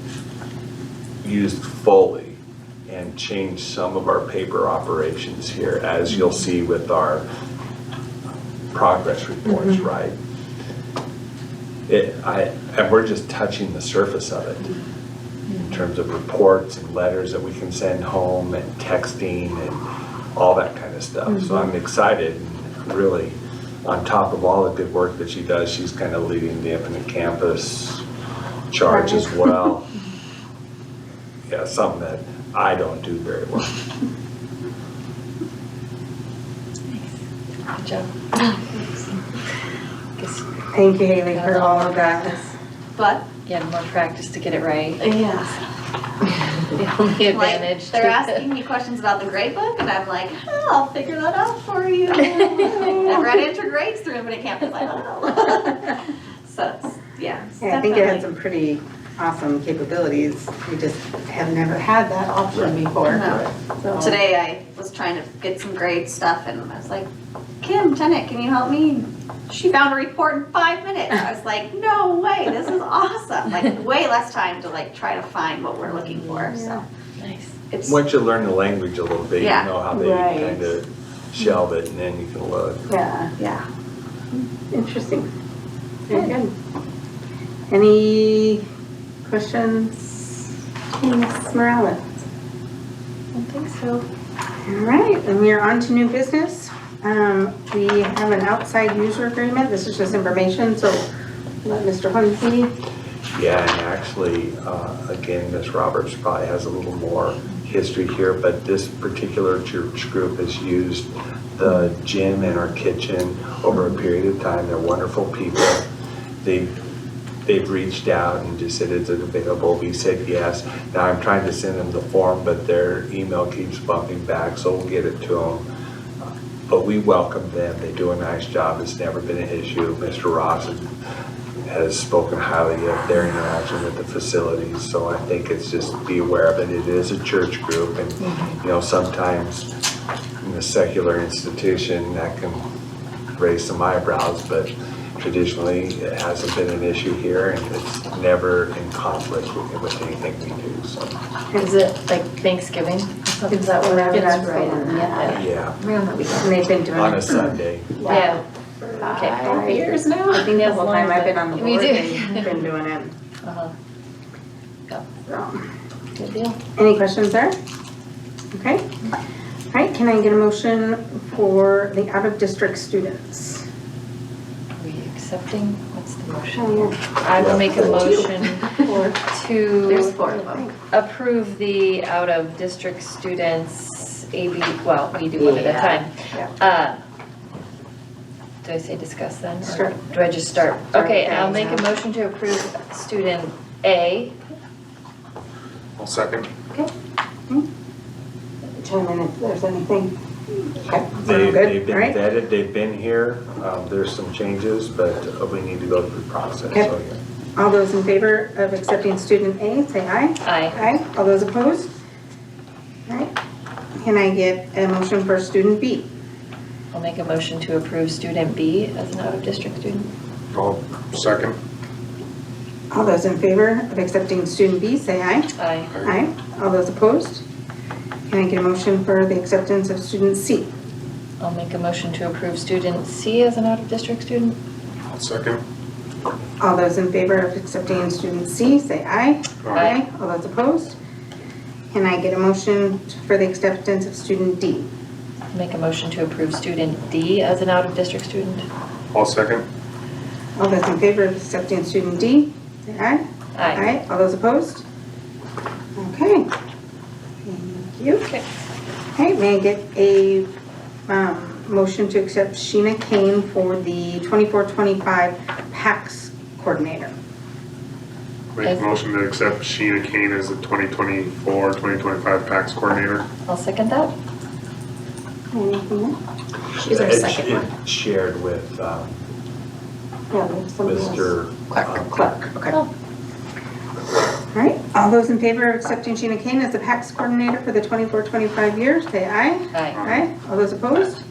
used fully and change some of our paper operations here, as you'll see with our progress reports, right? And we're just touching the surface of it in terms of reports and letters that we can send home and texting and all that kind of stuff. So I'm excited and really on top of all the good work that she does, she's kind of leading the Infinite Campus charge as well. Yeah, something that I don't do very well. Good job. Thank you, Haley, for all of that. But, You had more practice to get it right. yeah. The only Like, advantage. they're to- asking me questions about the grade book, and I'm like, oh, I'll figure that out for you. I've read enter grades through Infinite Campus, I don't know. So, it's- yeah. it's Yeah, I think it had definitely- some pretty awesome capabilities. We just have never had that option before. No. So- Today I was trying to get some grade stuff, and I was like, Kim Tennant, can you help me? She found a report in 5 minutes. I was like, no way, this is awesome. Like, way less time to like try to find what we're looking for, so. Nice. It's, Once you learn the language a little bit, you Yeah. know how they Right. kind of shelve it, and then you can look. Yeah, yeah. interesting. Very good. Any questions, Ms. Morales? I don't think so. All right, and we are on to new business. We have an outside user agreement. This is just information, so let Mr. Huntsey. Yeah, and actually, again, Ms. Roberts probably has a little more history here, but this particular church group has used the gym and our kitchen over a period of time. They're wonderful people. They've reached out and just said, is it available? We said yes. Now I'm trying to send them the form, but their email keeps bumping back, so we'll get it to them. But we welcome them. They do a nice job. It's never been an issue. Mr. Ross has spoken highly of their interaction with the facilities, so I think it's just be aware of it. It is a church group, and you know, sometimes in a secular institution that can raise some eyebrows, but traditionally it hasn't been an issue here, and it's never in conflict with anything we do. So Is it like Thanksgiving? Is that what It's happens? right in yeah, Around that weekend. And they've been doing it. on a Sunday. Yeah. Okay. 5 years now. I think the whole time I've been on the We board, do. they've been doing it. Uh-huh. So, Good deal. any questions there? Okay. All right, can I get a motion for the out-of-district students? Are we accepting? What's the motion? Oh, I will make a motion There's to 4 of them. approve the out-of-district students AB, well, we do one at a Yeah. time. Do I say discuss then? or Start. Do I just start? Start Okay, with I'll A, make a yeah. motion to approve student A. I'll second. Chime in if there's anything. Okay. They've Good, been all right. vetted, they've been here. There's some changes, but we need to go through the process. Okay. So, yeah. All those in favor of accepting student A, say aye. Aye. Aye. All those opposed? All right. Can I get a motion for student B? I'll make a motion to approve student B as an out-of-district student. I'll second. All those in favor of accepting student B, say aye. Aye. Aye. All those opposed? Can I get a motion for the acceptance of student C? I'll make a motion to approve student C as an out-of-district student. I'll second. All those in favor of accepting student C, say aye. Aye. All those opposed? Can I get a motion for the acceptance of student D? Make a motion to approve student D as an out-of-district student. I'll second. All those in favor of accepting student D, say aye. Aye. All those opposed? Okay. Thank you. Okay. Okay, may I get a motion to accept Sheena Kane for the 24-25 PACS coordinator? Make a motion to accept Sheena Kane as the 2024-2025 PACS coordinator. I'll second that. Anything more? She's our second one. It's shared with Yeah, there's somebody else. Mr. Clark. Okay. All right, all those in favor of accepting Gina Kane as the PACS coordinator for the 24-25 year, say aye. Aye. Aye. All those opposed?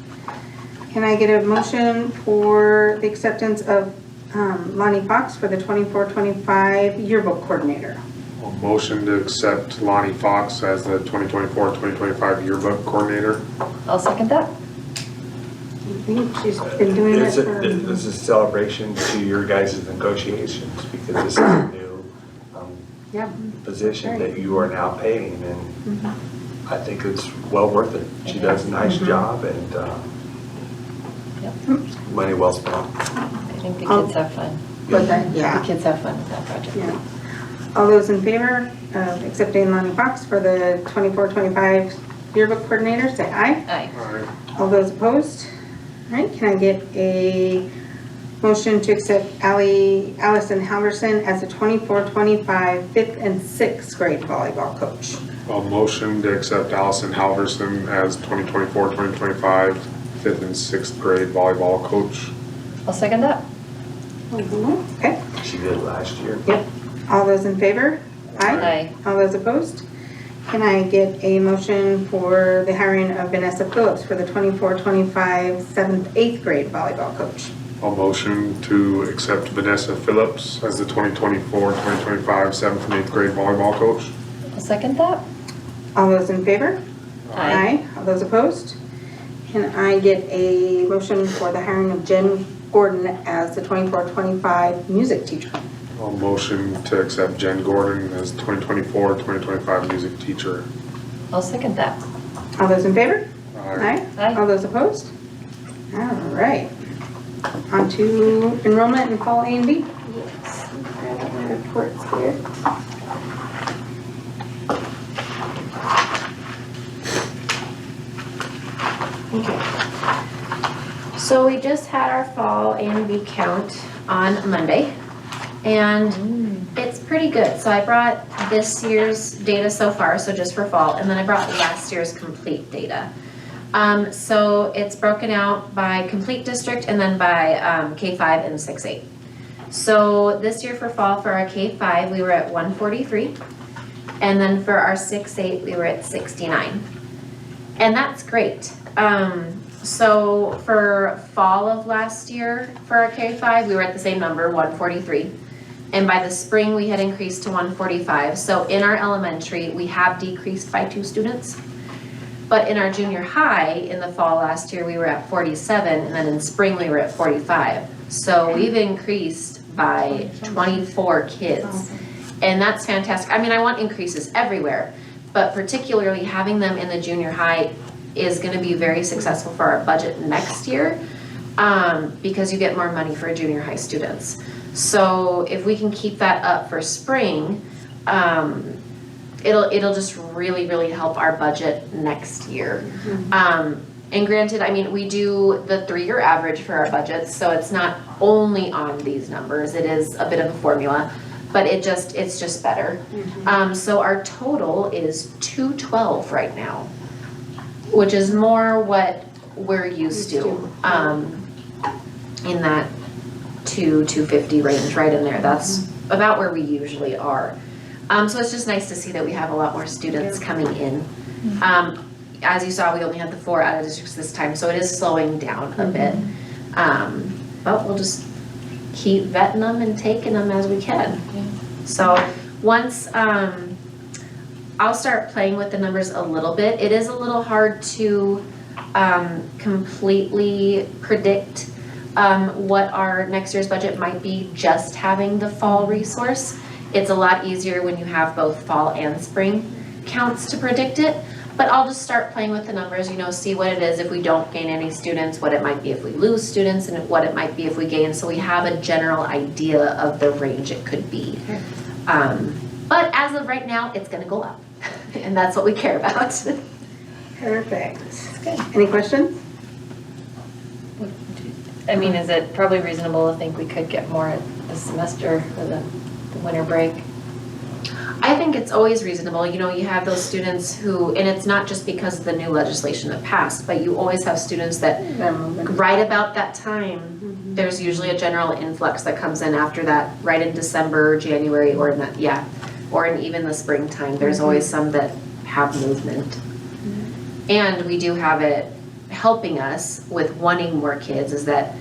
Can I get a motion for the acceptance of Lonnie Fox for the 24-25 yearbook coordinator? A motion to accept Lonnie Fox as the 2024-2025 yearbook coordinator. I'll second that. I think she's been doing it for. This is a celebration to your guys' negotiations because this is a new Yeah. position that you are now paying, and I think it's well worth it. She does a nice job, and money well spent. I think the kids have fun. But then, yeah. The kids have fun with that project. Yeah. All those in favor of accepting Lonnie Fox for the 24-25 yearbook coordinator, say aye. Aye. All right. All those opposed? All right, can I get a motion to accept Allison Halverson as the 24-25 fifth and sixth grade volleyball coach? A motion to accept Allison Halverson as 2024-2025 fifth and sixth grade volleyball coach. I'll second that. Okay, She did last year. all those in favor? Aye. All those opposed? Can I get a motion for the hiring of Vanessa Phillips for the 24-25 seventh, eighth grade volleyball coach? A motion to accept Vanessa Phillips as the 2024-2025 seventh and eighth grade volleyball coach. I'll second that. All those in favor? Aye. All those opposed? Can I get a motion for the hiring of Jen Gordon as the 24-25 music teacher? A motion to accept Jen Gordon as 2024-2025 music teacher. I'll second that. All those in favor? Aye. Aye. All those opposed? All right. On to enrollment in fall A and B. Yes. Grab all my reports here. Okay. So we just had our fall A and B count on Monday, and it's pretty good. So I brought this year's data so far, so just for fall, and then I brought last year's complete data. So it's broken out by complete district and then by K5 and 6-8. So this year for fall, for our K5, we were at 143, and then for our 6-8, we were at 69. And that's great. So for fall of last year, for our K5, we were at the same number, 143. And by the spring, we had increased to 145. So in our elementary, we have decreased by 2 students. But in our junior high, in the fall last year, we were at 47, and then in spring, we were at 45. So we've increased by 24 kids. And that's fantastic. I mean, I want increases everywhere, but particularly having them in the junior high is gonna be very successful for our budget next year, because you get more money for junior high students. So if we can keep that up for spring, it'll just really, really help our budget next year. And granted, I mean, we do the 3-year average for our budgets, so it's not only on these numbers, it is a bit of a formula, but it's just better. So our total is 212 right now, which is more what we're used to, in that 250 range, right in there. That's about where we usually are. So it's just nice to see that we have a lot more students coming in. As you saw, we only had the 4 out of districts this time, so it is slowing down a bit. But we'll just keep vetting them and taking them as we can. So once, I'll start playing with the numbers a little bit. It is a little hard to completely predict what our next year's budget might be just having the fall resource. It's a lot easier when you have both fall and spring counts to predict it. But I'll just start playing with the numbers, see what it is if we don't gain any students, what it might be if we lose students, and what it might be if we gain, so we have a general idea of the range it could be. But as of right now, it's gonna go up, and that's what we care about. Perfect. Any questions? I mean, is it probably reasonable to think we could get more this semester for the winter break? I think it's always reasonable, you know, you have those students who, and it's not just because of the new legislation that passed, but you always have students that right about that time, there's usually a general influx that comes in after that, right in December, January, or in that, yeah, or in even the springtime, there's always some that have movement. And we do have it helping us with wanting more kids is that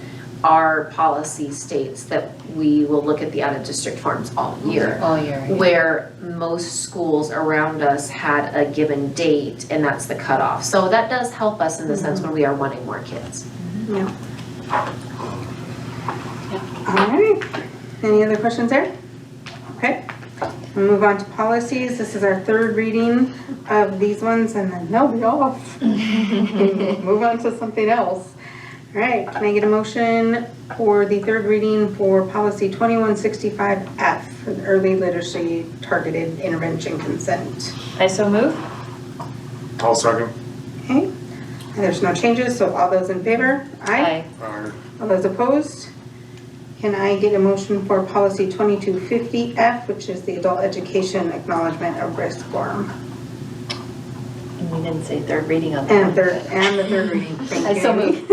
our policy states that we will look at the out-of-district forms all year. All year, yeah. Where most schools around us had a given date and that's the cutoff. So that does help us in the sense when we are wanting more kids. Yeah. All right. Any other questions there? Okay. We'll move on to policies. This is our third reading of these ones and then they'll be off. Move on to something else. All right, can I get a motion for the third reading for policy 2165F for the early literacy targeted intervention consent? I so move. I'll second. Okay, and there's no changes, so all those in favor? Aye. Aye. All those opposed? Can I get a motion for policy 2250F, which is the adult education acknowledgement of risk form? And we didn't say third reading on that And one. the third reading, thank I you. so Amy.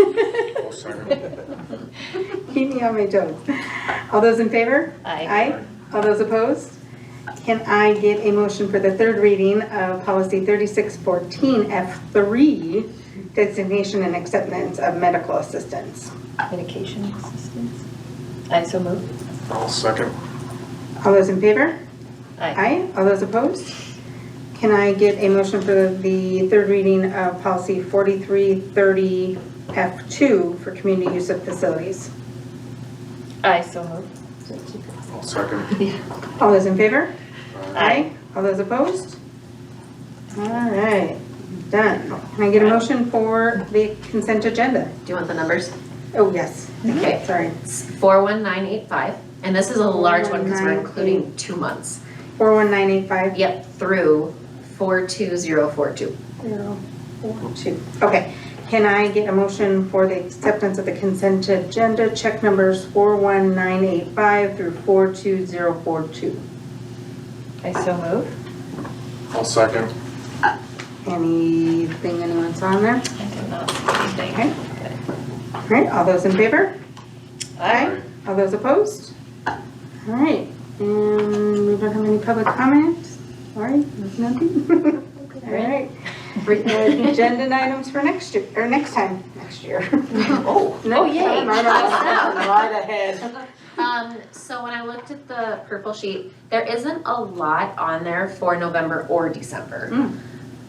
I'll second. Keep me on my toes. All those in favor? Aye. All those opposed? Can I get a motion for the third reading of policy 3614F3, designation and acceptance of medical assistance? Medication assistance. I so move. I'll second. All those in favor? Aye. All those opposed? Can I get a motion for the third reading of policy 4330F2 for community use of facilities? I so move. I'll second. All those in favor? Aye. All those opposed? All right, done. Can I get a motion for the consent agenda? Do you want the numbers? Oh, yes. Okay. Sorry. It's 41985, and this is a large one because we're including 2 months. 41985. Yep, through 42042. 042. Okay. Can I get a motion for the acceptance of the consent agenda, check numbers 41985 through 42042? I so move. I'll second. Anything anyone saw on there? I did not see anything. Okay. All right, all those in favor? Aye. All those opposed? All right, and we don't have any public comment? Sorry, nothing? All right. Agenda items for next year, or next time, next year. Oh, Next yay. time, I don't know. Right ahead. So when I looked at the purple sheet, there isn't a lot on there for November or December.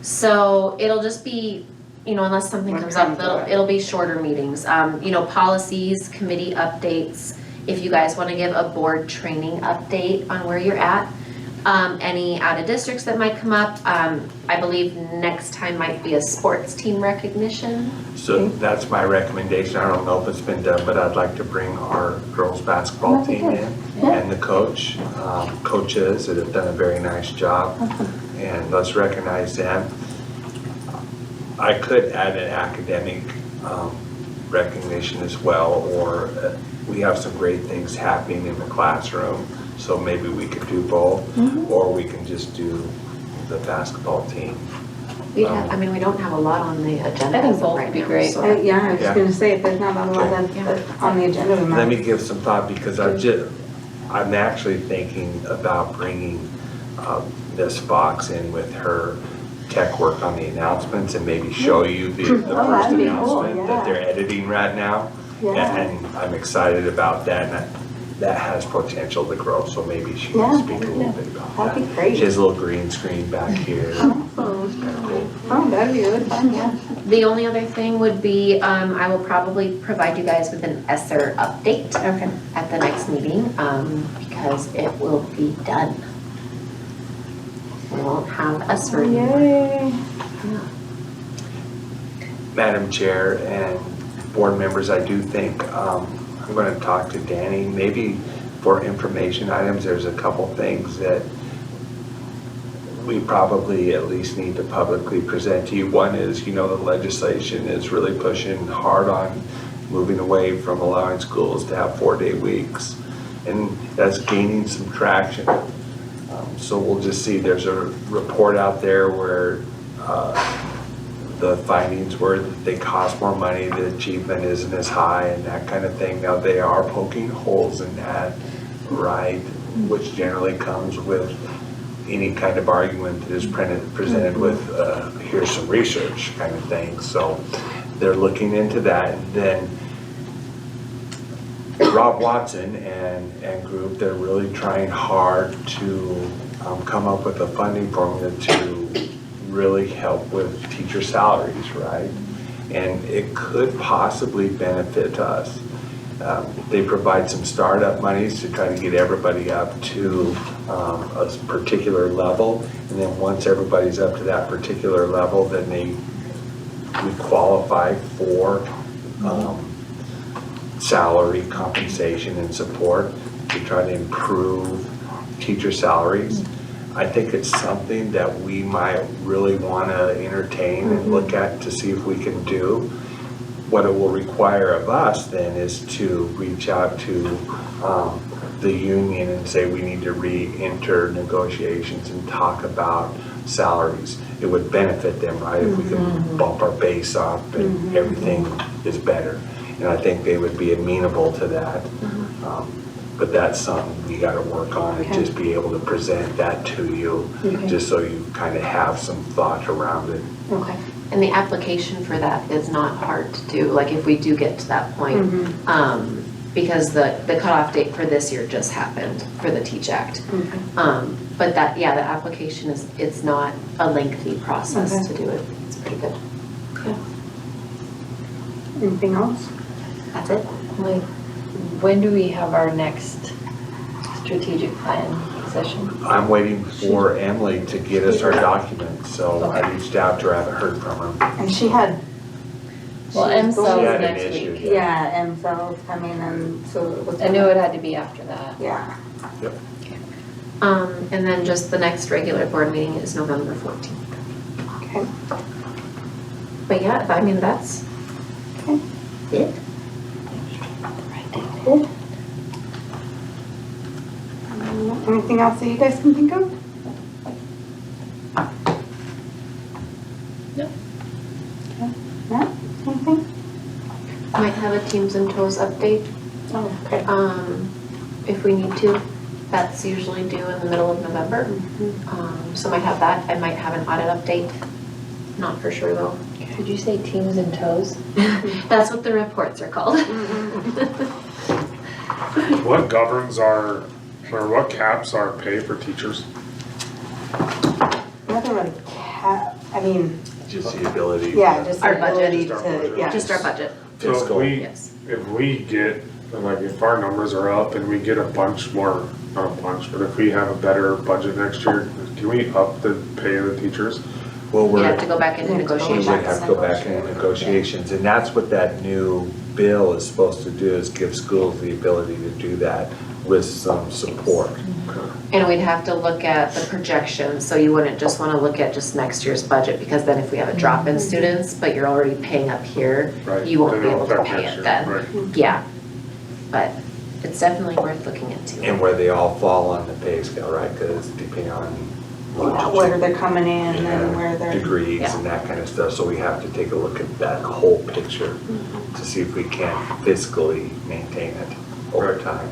So it'll just be, you know, unless something What comes comes up, up. it'll be shorter meetings. You know, policies, committee updates, if you guys want to give a board training update on where you're at. Any out of districts that might come up. I believe next time might be a sports team recognition. So that's my recommendation. I don't know if it's been done, but I'd like to bring our girls' basketball team in and the coach, coaches that have done a very nice job. And let's recognize them. I could add an academic recognition as well, or we have some great things happening in the classroom. So maybe we could do both, or we can just do the basketball team. We have, we don't have a lot on the agenda. I think as of both right would be now, great. so- Yeah, I was Yeah. gonna say, if there's not a lot on the agenda, we might. Let me give some thought, because I'm actually thinking about bringing Ms. Fox in with her tech work on the announcements and maybe show you the first that'd be cool, announcement that they're editing right now. Yeah. And I'm excited about that, and that has potential to grow, so maybe she Yeah, can speak a little bit about that. That'd be great. She has a little green screen back here. Oh, that'd be really fun, yeah. The only other thing would be, I will probably provide you guys with an ESSER update Okay. at the next meeting, because it will be done. We won't have ESSER anymore. Yay. Madam Chair and board members, I do think I'm going to talk to Danny, maybe for information items. There's a couple things that we probably at least need to publicly present to you. One is, the legislation is really pushing hard on moving away from allowing schools to have 4-day weeks, and that's gaining some traction. So we'll just see, there's a report out there where the findings were that they cost more money, the achievement isn't as high and that kind of thing. Now they are poking holes in that, right? Which generally comes with any kind of argument that is presented with, here's some research kind of thing. So they're looking into that. And then Rob Watson and group, they're really trying hard to come up with a funding formula to really help with teacher salaries, right? And it could possibly benefit us. They provide some startup monies to try to get everybody up to a particular level. And then once everybody's up to that particular level, then we qualify for salary compensation and support to try to improve teacher salaries. I think it's something that we might really want to entertain and look at to see if we can do. What it will require of us then is to reach out to the union and say we need to re-enter negotiations and talk about salaries. It would benefit them, right, if we can bump our base up and everything is better. And I think they would be amenable to that. But that's something we got to work on and just be able to present that to you, just so you kind of have some thought around it. Okay. And the application for that is not hard to do, like if we do get to that point, because the cutoff date for this year just happened for the Teach Act. But that, yeah, the application it's not a lengthy process to do it. It's pretty good. Yeah. Anything else? That's it. Like, when do we have our next strategic plan session? I'm waiting for Emily to get us our documents, so I reached out to her, I haven't heard from her. And she had. Well, She MSL had is an next issue, week. Yeah, and so, I mean, and so it was. I knew it had to be after that. Yeah. And then just the next regular board meeting is November 14th. Okay. But yeah, I mean, that's it. Cool. Anything else that you guys can think of? No. Okay. No? Anything? Might have a Teams and Toes update. Oh, okay. If we need to. That's usually due in the middle of November. So might have that. I might have an audit update. Not for sure though. Did you say Teams and Toes? That's what the reports are called. What governs or what caps our pay for teachers? Nothing really I mean, Just the ability. yeah, just Our the budget. ability Just our to, budget. yeah. Just our budget. So Fiscal. Yes. if we get, like if our numbers are up and we get a bunch more, not a bunch, but if we have a better budget next year, can we up the pay of the teachers? Well, We we're. have to go back into We have to go We would negotiations. have to go back into negotiations, and that's what that new bill is supposed to do, is give schools the ability to do that with some support. And we'd have to look at the projections, so you wouldn't just wanna look at just next year's budget, because then if we have a drop in students, but you're already paying up here, Right. you won't Then be it'll able to affect pay next it year, then. right. Yeah, but it's definitely worth looking into. And where they all fall on the pay scale, right, because depending on Where they're coming in and where they're. degrees and that kind of stuff, so we have to take a look at that whole picture to see if we can fiscally maintain it over time.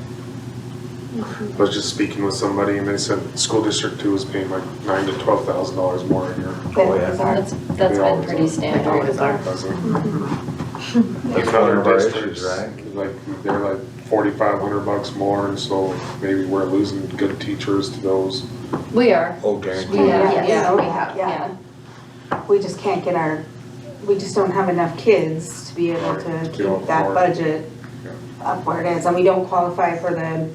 I was just speaking with somebody and they said school district 2 is paying like $9,000 to $12,000 more a year. Oh, yeah. That's They been always pretty are. standard. Always are. That's Like one other of our districts, issues, right? like they're like $4,500 more, and so maybe we're losing good teachers to those. We are. Oh, guaranteed. Yeah, Yeah, we have, yeah. We just can't get we just don't have enough kids to be able to Right, to keep that afford. budget up where it is. And we don't qualify for the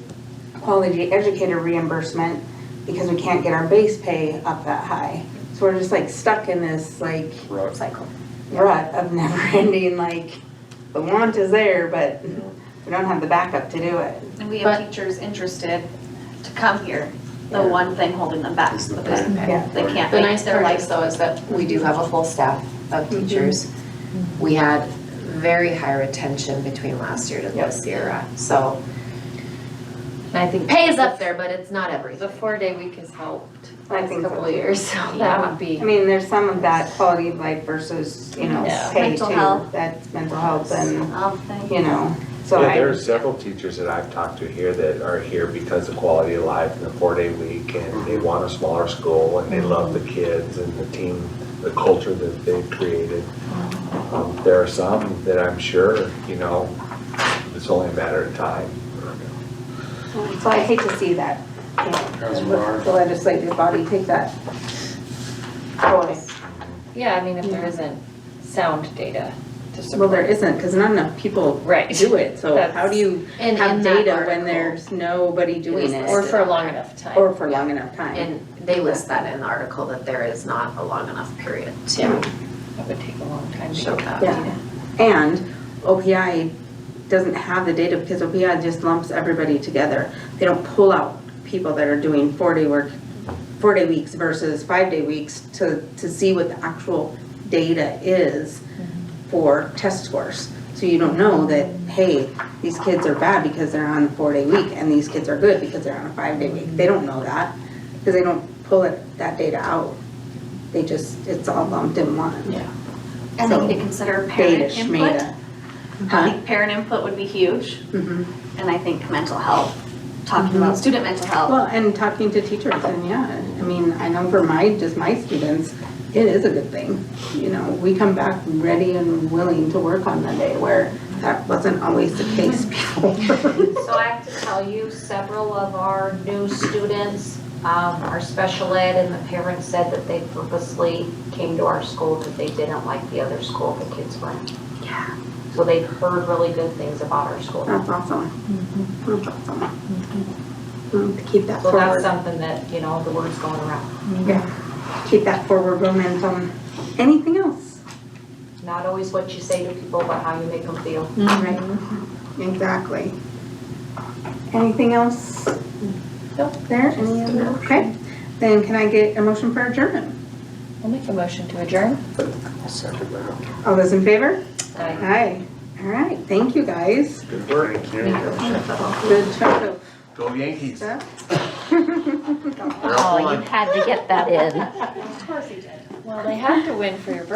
quality educator reimbursement because we can't get our base pay up that high. So we're just like stuck in this like Right. Cycle. rut of never ending, like, the want is there, but we don't have the backup to do it. And we have But- teachers interested to come here. The one thing holding them back is the pay. Yeah. They can't The make nice their part life. is though is that we do have a full staff of teachers. We had very high retention between last year to this year, so. I think pay is up there, but it's not everything. The 4-day week has helped I last think so couple of too. years, so that would be. I mean, there's some of that quality of life versus, you know, Yeah. pay Mental too. health. That's mental health and, Thank you know, so Yeah, I. there are several teachers that I've talked to here that are here because of quality of life and the 4-day week, and they want a smaller school, and they love the kids and the team, the culture that they've created. There are some that I'm sure, you know, it's only a matter of time. So I hate to see that, you As know, we are. the legislative body take that away. Yeah, I mean, if there isn't sound data to support. Well, there isn't, because not enough people Right. do it, so how do you And have in that data article, when there's nobody doing it? Or for a long enough time. Or for long enough time. And they list that in the article that there is not a long enough period to It would take a long time to show get that. that Yeah. data. And OPI doesn't have the data because OPI just lumps everybody together. They don't pull out people that are doing 4-day weeks versus 5-day weeks to see what the actual data is for test scores. So you don't know that, hey, these kids are bad because they're on a 4-day week and these kids are good because they're on a 5-day week. They don't know that because they don't pull that data out. They just, it's all lumped in one. Yeah. And they need to consider parent Beta, input. schmata. I think parent input would be huge, Mhm. and I think mental health, talking about student mental health. Well, and talking to teachers, and yeah, I mean, I know for my students, it is a good thing. You know, we come back ready and willing to work on Monday, where that wasn't always the case before. So I have to tell you, several of our new students, our special ed and the parents said that they purposely came to our school because they didn't like the other school the kids were in. Yeah. So they've heard really good things about our school. That's awesome. That's awesome. To keep that So that's forward, something that, you know, the word's going around. yeah, keep that forward momentum. Anything else? Not always what you say to people, but how you make them feel. Right, exactly. Anything else? Nope. There, any other, okay. Then can I get a motion for adjournment? I'll make a motion to adjourn. I'll second that. All those in favor? Aye. Aye. All right, thank you, guys. Good work. Thank you. Good chunk of Go Yankees. stuff. Oh, you had to get that in. Well, they have to win for your birthday.